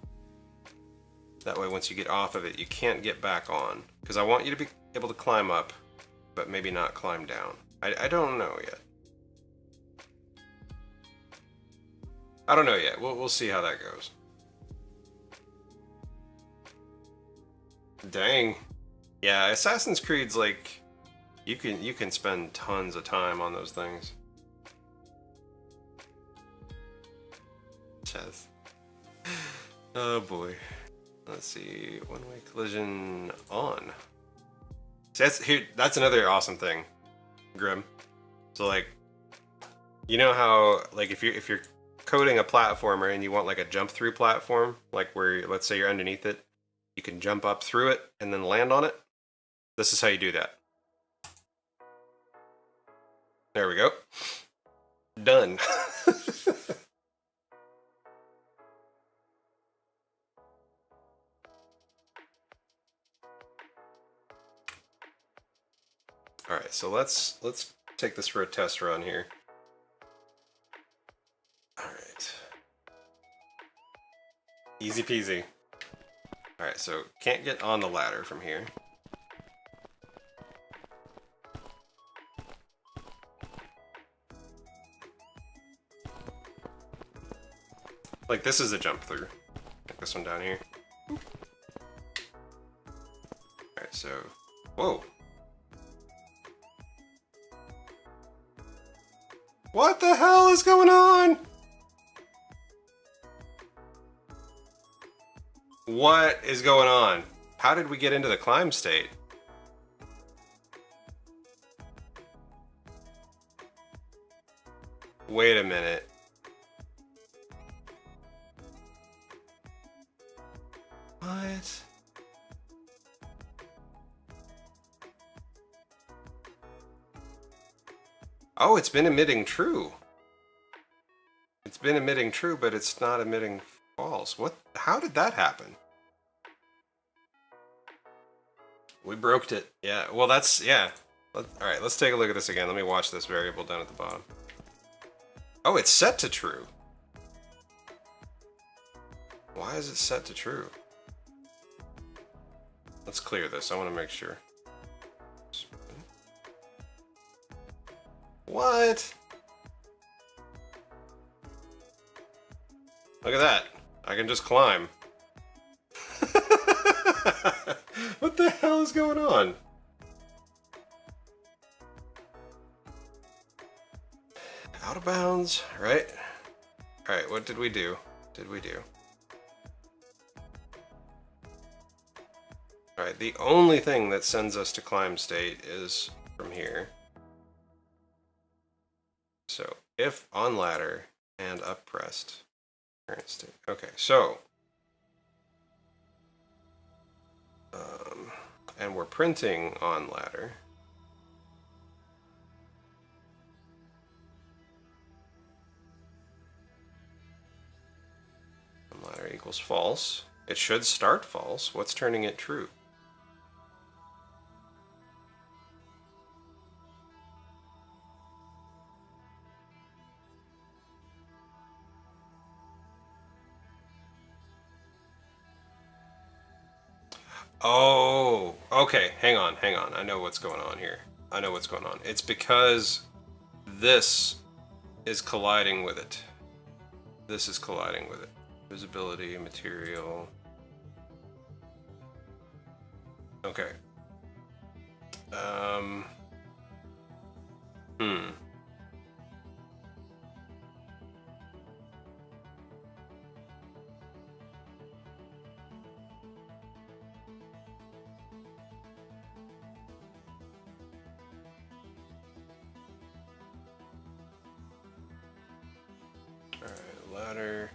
That way once you get off of it, you can't get back on. Because I want you to be able to climb up, but maybe not climb down. I don't know yet. I don't know yet. We'll see how that goes. Dang. Yeah, Assassin's Creed's like you can spend tons of time on those things. Chess. Oh boy. Let's see. One-way collision on. See, that's another awesome thing, Grim. So like, you know how like if you're coding a platformer and you want like a jump through platform, like where let's say you're underneath it, you can jump up through it and then land on it. This is how you do that. There we go. Done. All right, so let's take this for a test run here. All right. Easy peasy. All right, so can't get on the ladder from here. Like this is a jump through. Like this one down here. All right, so whoa. What the hell is going on? What is going on? How did we get into the climb state? Wait a minute. What? Oh, it's been emitting true. It's been emitting true, but it's not emitting false. What? How did that happen? We broked it. Yeah, well that's, yeah. Alright, let's take a look at this again. Let me watch this variable down at the bottom. Oh, it's set to true. Why is it set to true? Let's clear this. I want to make sure. What? Look at that. I can just climb. What the hell is going on? Out of bounds, right? Alright, what did we do? Alright, the only thing that sends us to climb state is from here. So, if on ladder and up pressed, current state. Okay, so. And we're printing on ladder. On ladder equals false. It should start false. What's turning it true? Oh, okay. Hang on. I know what's going on here. It's because this is colliding with it. Visibility, material. Okay. Ladder.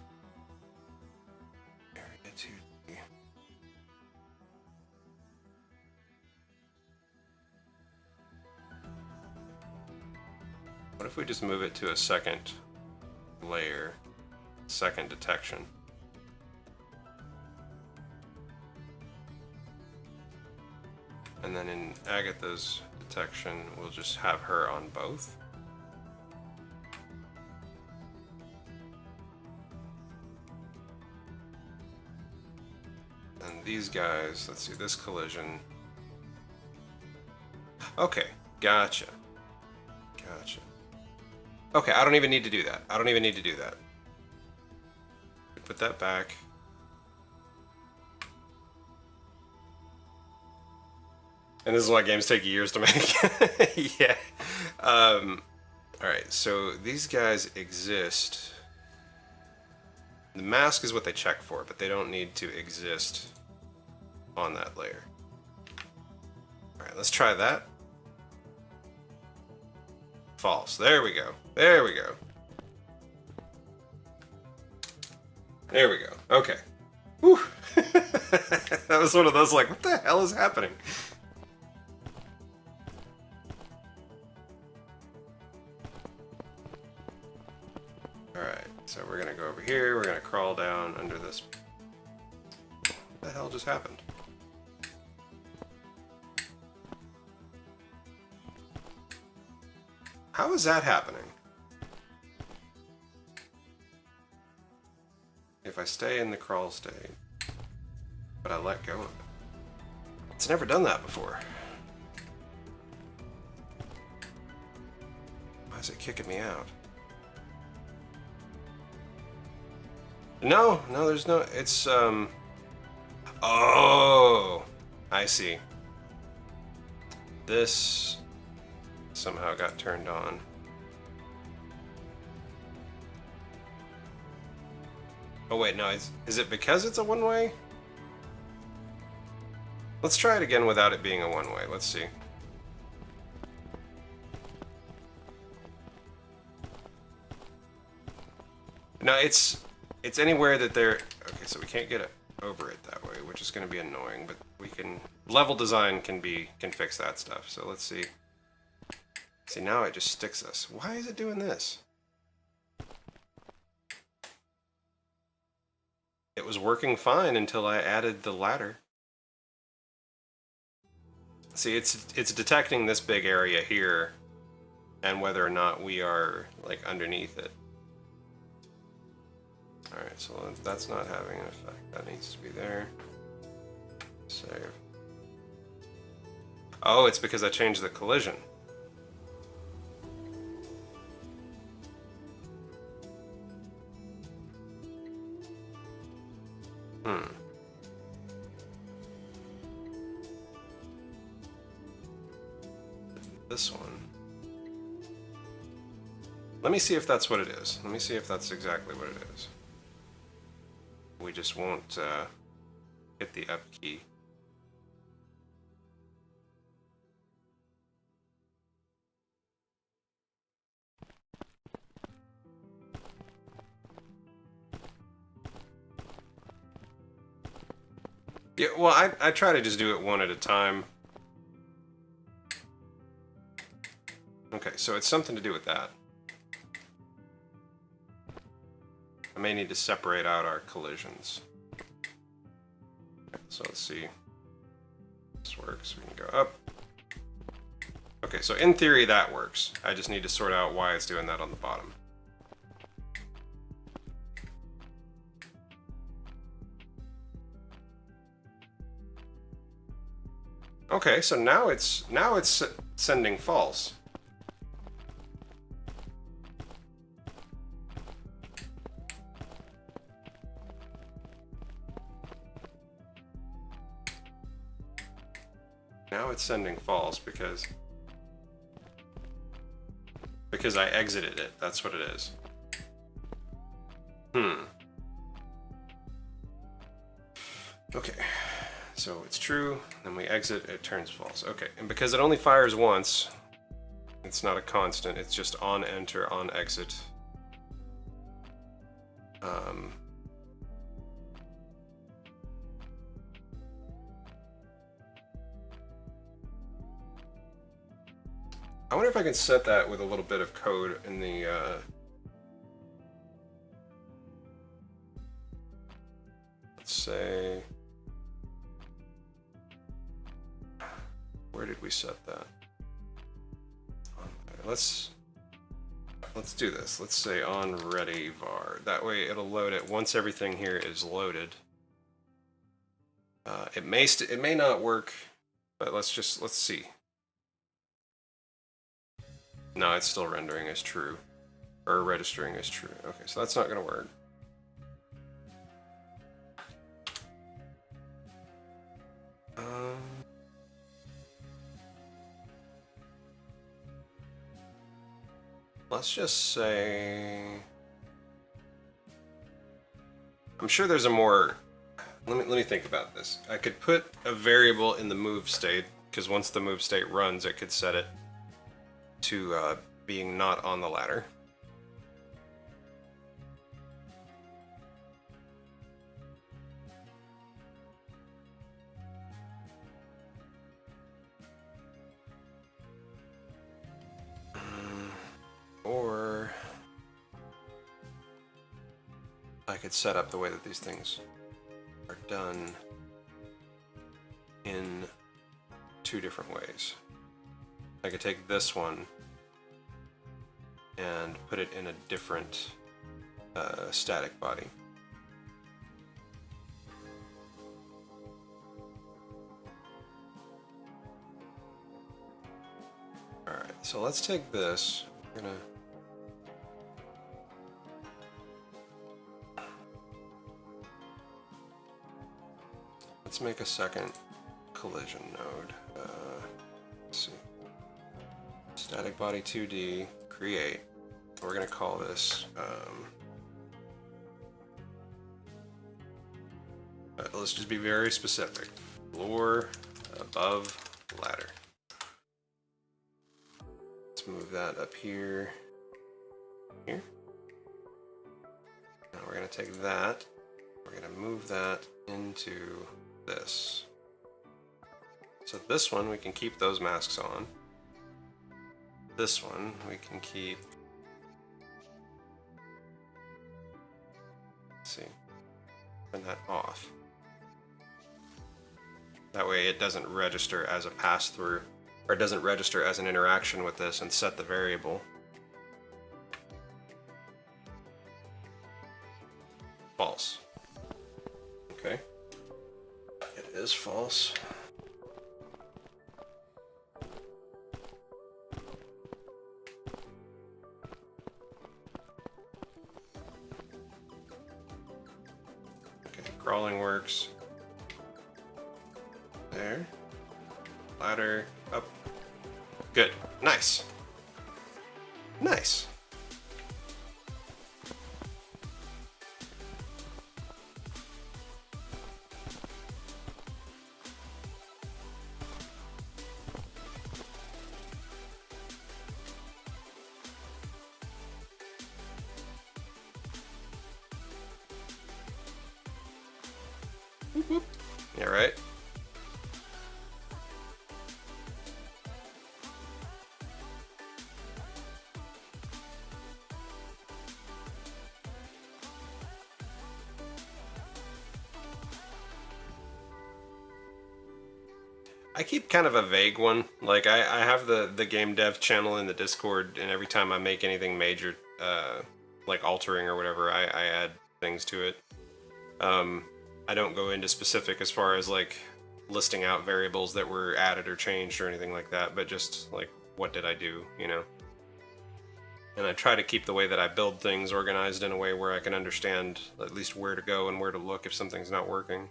Area 2D. What if we just move it to a second layer, second detection? And then in Agatha's detection, we'll just have her on both. And these guys, let's see, this collision. Okay, gotcha. Okay, I don't even need to do that. Put that back. And this is why games take years to make. Yeah. Alright, so these guys exist. The mask is what they check for, but they don't need to exist on that layer. Alright, let's try that. False. There we go. Okay. Whew. That was one of those like, what the hell is happening? Alright, so we're gonna go over here, we're gonna crawl down under this. What the hell just happened? How is that happening? If I stay in the crawl state, but I let go of it. It's never done that before. Why is it kicking me out? No, there's no, it's, oh, I see. This somehow got turned on. Oh wait, no, is it because it's a one-way? Let's try it again without it being a one-way, let's see. No, it's anywhere that they're... Okay, so we can't get it over it that way, which is going to be annoying, but we can... Level design can fix that stuff, so let's see. See, now it just sticks us. Why is it doing this? It was working fine until I added the ladder. See, it's detecting this big area here, and whether or not we are, like, underneath it. Alright, so that's not having an effect. That needs to be there. Save. Oh, it's because I changed the collision. This one. Let me see if that's what it is. Let me see if that's exactly what it is. We just won't hit the up key. Yeah, well, I try to just do it one at a time. Okay, so it's something to do with that. I may need to separate out our collisions. Okay, so let's see. This works. We can go up. Okay, so in theory that works. I just need to sort out why it's doing that on the bottom. Okay, so now it's sending false. Now it's sending false because I exited it. That's what it is. Okay. So it's true, then we exit, it turns false. Okay, and because it only fires once, it's not a constant, it's just on enter, on exit. I wonder if I can set that with a little bit of code in the let's say, where did we set that? Let's do this. Let's say on ready var. That way it'll load it once everything here is loaded. It may not work, but let's see. No, it's still rendering as true, or registering as true. Okay, so that's not going to work. Let's just say, I'm sure there's a more, let me think about this. I could put a variable in the move state, because once the move state runs, it could set it to being not on the ladder. Or I could set up the way that these things are done in two different ways. I could take this one and put it in a different static body. Alright, so let's take this. We're gonna let's make a second collision node. Let's see. Static body 2D, create. We're gonna call this, let's just be very specific. Floor above ladder. Let's move that up here. Here. Now we're gonna take that. We're gonna move that into this. So this one, we can keep those masks on. This one, we can keep, let's see, turn that off. That way it doesn't register as a pass-through, or it doesn't register as an interaction with this and set the variable. False. Okay. It is false. Crawling works. There. Ladder. Up. Good. Nice. Nice. whoop, whoop. Yeah, right? I keep kind of a vague one. Like, I have the game dev channel in the Discord, and every time I make anything major, like altering or whatever, I add things to it. I don't go into specific as far as like listing out variables that were added or changed or anything like that, but just like, what did I do, you know? And I try to keep the way that I build things organized in a way where I can understand at least where to go and where to look if something's not working.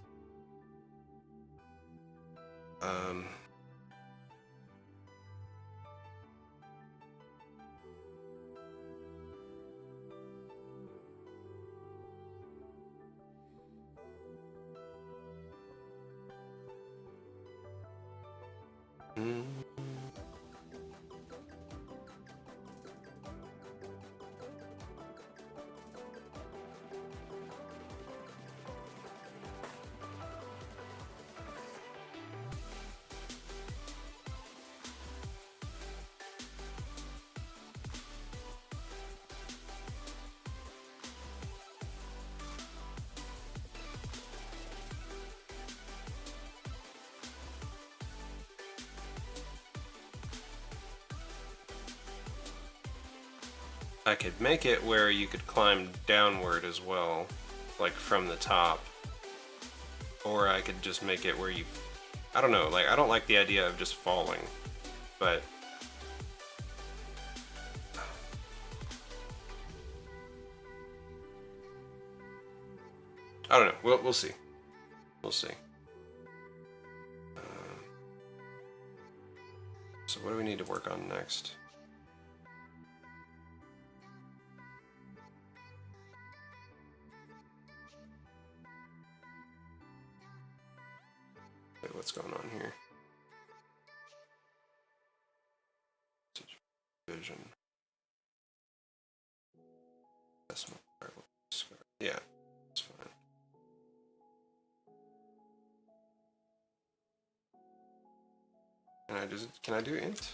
I could make it where you could climb downward as well, like from the top. Or I could just make it where you... I don't know, like, I don't like the idea of just falling, but... I don't know, we'll see. We'll see. So what do we need to work on next? Wait, what's going on here? Vision. Yeah, it's fine. Can I do int?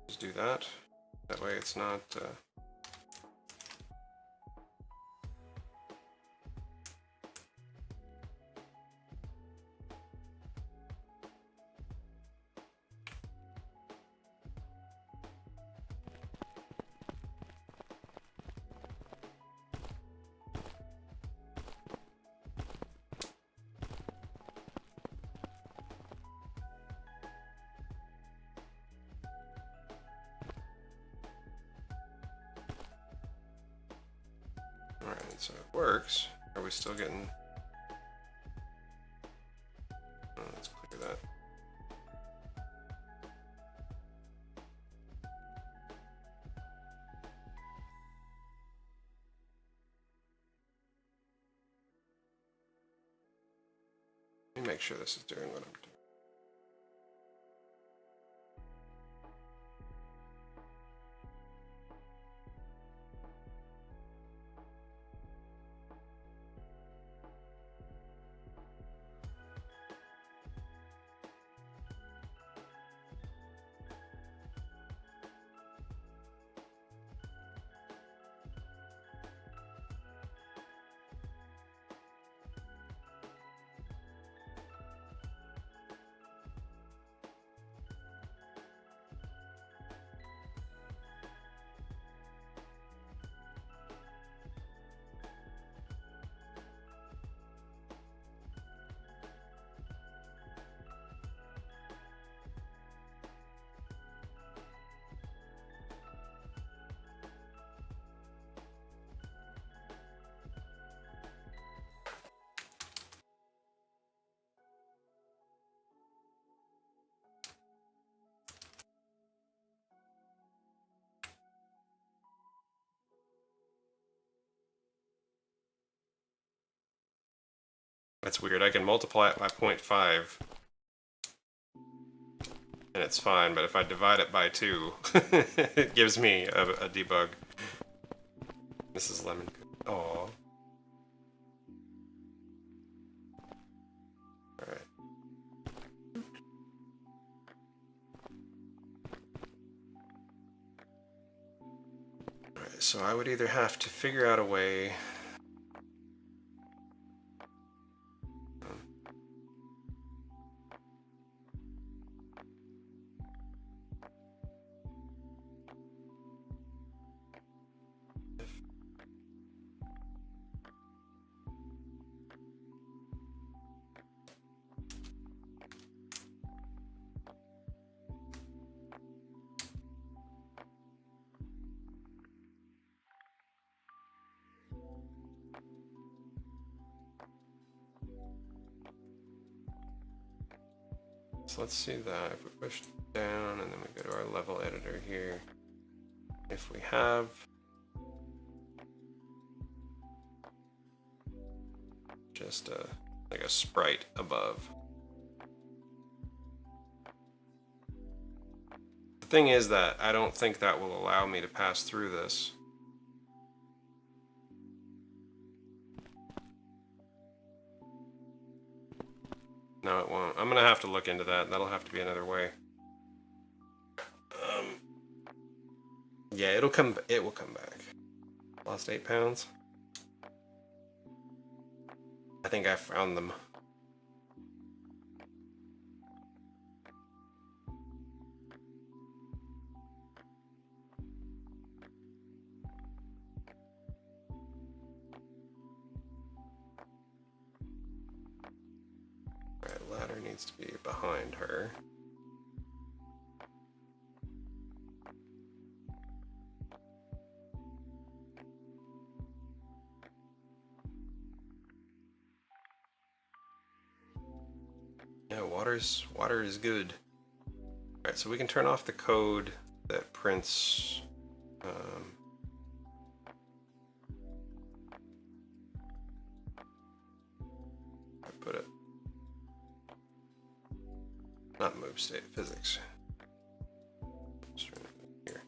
Just do that. That way it's not Alright, so it works. Are we still getting... Oh, let's clear that. Let me make sure this is doing what I'm doing. That's weird. I can multiply it by 0.5 and it's fine, but if I divide it by 2, it gives me a debug. This is lemon. Oh. Alright. Alright, so I would either have to figure out a way. So let's see that. If we push down and then we go to our level editor here, if we have just like a sprite above. The thing is that I don't think that will allow me to pass through this. No, it won't. I'm gonna have to look into that. That'll have to be another way. Yeah, it will come back. Lost 8 pounds. I think I found them. Alright, ladder needs to be behind her. Yeah, water is good. Alright, so we can turn off the code that prints I put it. Not move state physics. Here.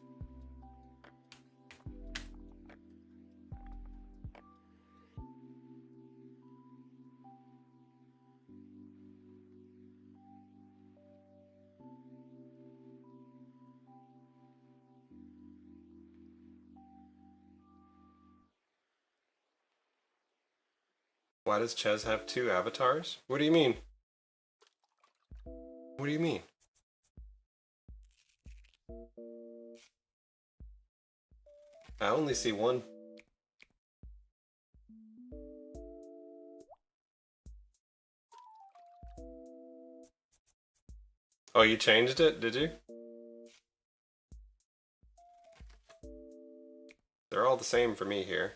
Why does Ches have 2 avatars? What do you mean? What do you mean? I only see one. Oh, you changed it, did you? They're all the same for me here.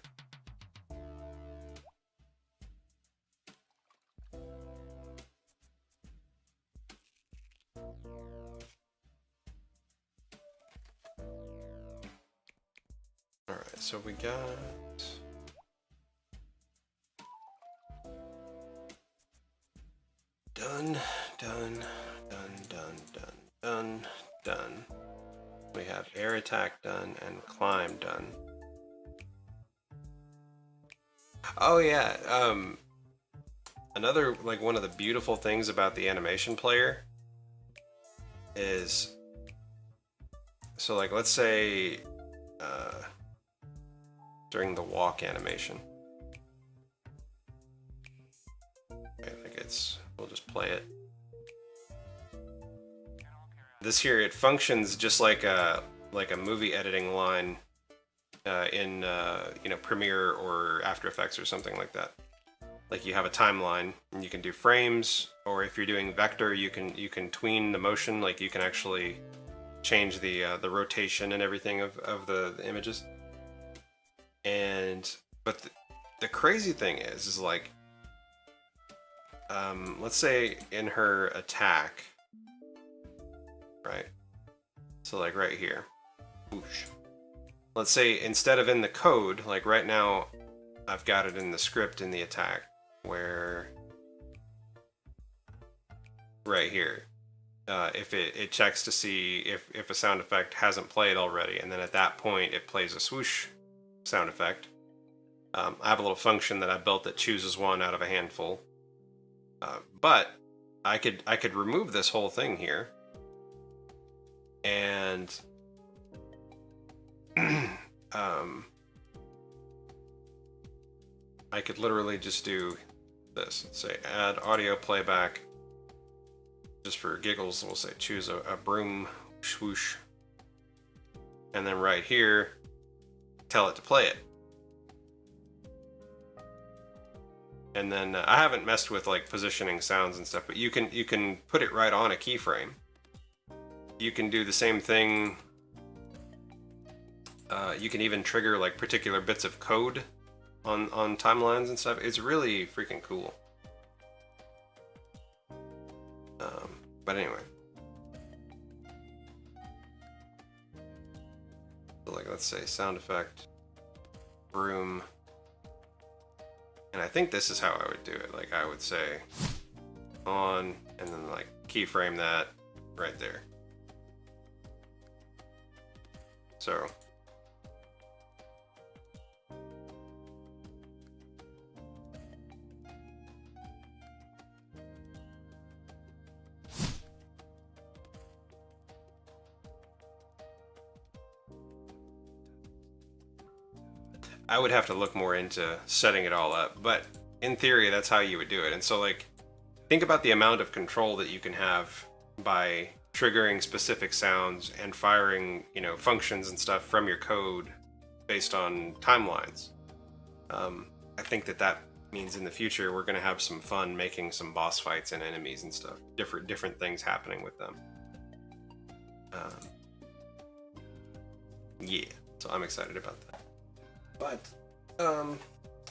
Alright, so we got... Done. We have air attack done and climb done. Oh yeah, another, like, one of the beautiful things about the animation player is, so like, let's say during the walk animation, okay, like we'll just play it. This here, it functions just like a movie editing line in you know, Premiere or After Effects or something like that. Like, you have a timeline and you can do frames, or if you're doing vector, you can tween the motion. Like, you can actually change the rotation and everything of the images. But the crazy thing is like, let's say in her attack, right? So like right here, whoosh. Let's say instead of in the code, like right now, I've got it in the script in the attack, where right here, if it checks to see if a sound effect hasn't played already, and then at that point it plays a swoosh sound effect. I have a little function that I built that chooses one out of a handful. But I could remove this whole thing here, and I could literally just do this. Let's say add audio playback. Just for giggles, we'll say choose a broom swoosh. And then right here, tell it to play it. And then I haven't messed with like positioning sounds and stuff, but you can put it right on a keyframe. You can do the same thing. You can even trigger like particular bits of code on timelines and stuff. It's really freaking cool. But anyway, so like let's say sound effect, broom, and I think this is how I would do it. Like I would say on, and then like keyframe that right there. So I would have to look more into setting it all up, but in theory, that's how you would do it. And so like, think about the amount of control that you can have by triggering specific sounds and firing, you know, functions and stuff from your code based on timelines. I think that means in the future, we're going to have some fun making some boss fights and enemies and stuff, different things happening with them. Yeah, so I'm excited about that. But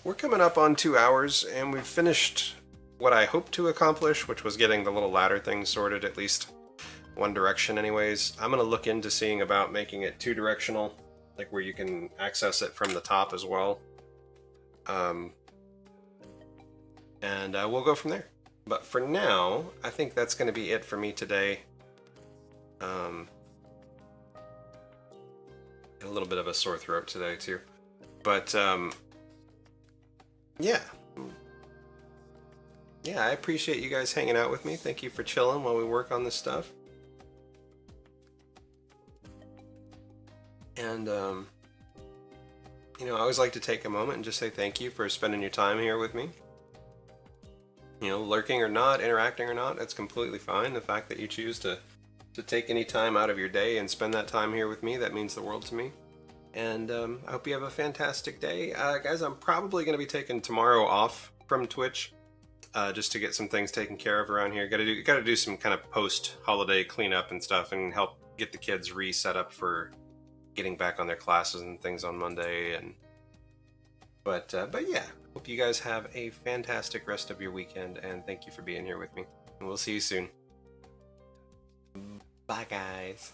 we're coming up on 2 hours, and we've finished what I hoped to accomplish, which was getting the little ladder thing sorted, at least one direction anyways. I'm going to look into seeing about making it 2-directional, like where you can access it from the top as well. And we'll go from there. But for now, I think that's going to be it for me today. A little bit of a sore throat today, too. But, yeah. Yeah, I appreciate you guys hanging out with me. Thank you for chilling while we work on this stuff. And, you know, I always like to take a moment and just say thank you for spending your time here with me. You know, lurking or not, interacting or not, that's completely fine. The fact that you choose to take any time out of your day and spend that time here with me, that means the world to me. And I hope you have a fantastic day. Guys, I'm probably going to be taking tomorrow off from Twitch just to get some things taken care of around here. Got to do some kind of post-holiday cleanup and stuff and help get the kids reset up for getting back on their classes and things on Monday. But yeah, hope you guys have a fantastic rest of your weekend, and thank you for being here with me. And we'll see you soon. Bye, guys.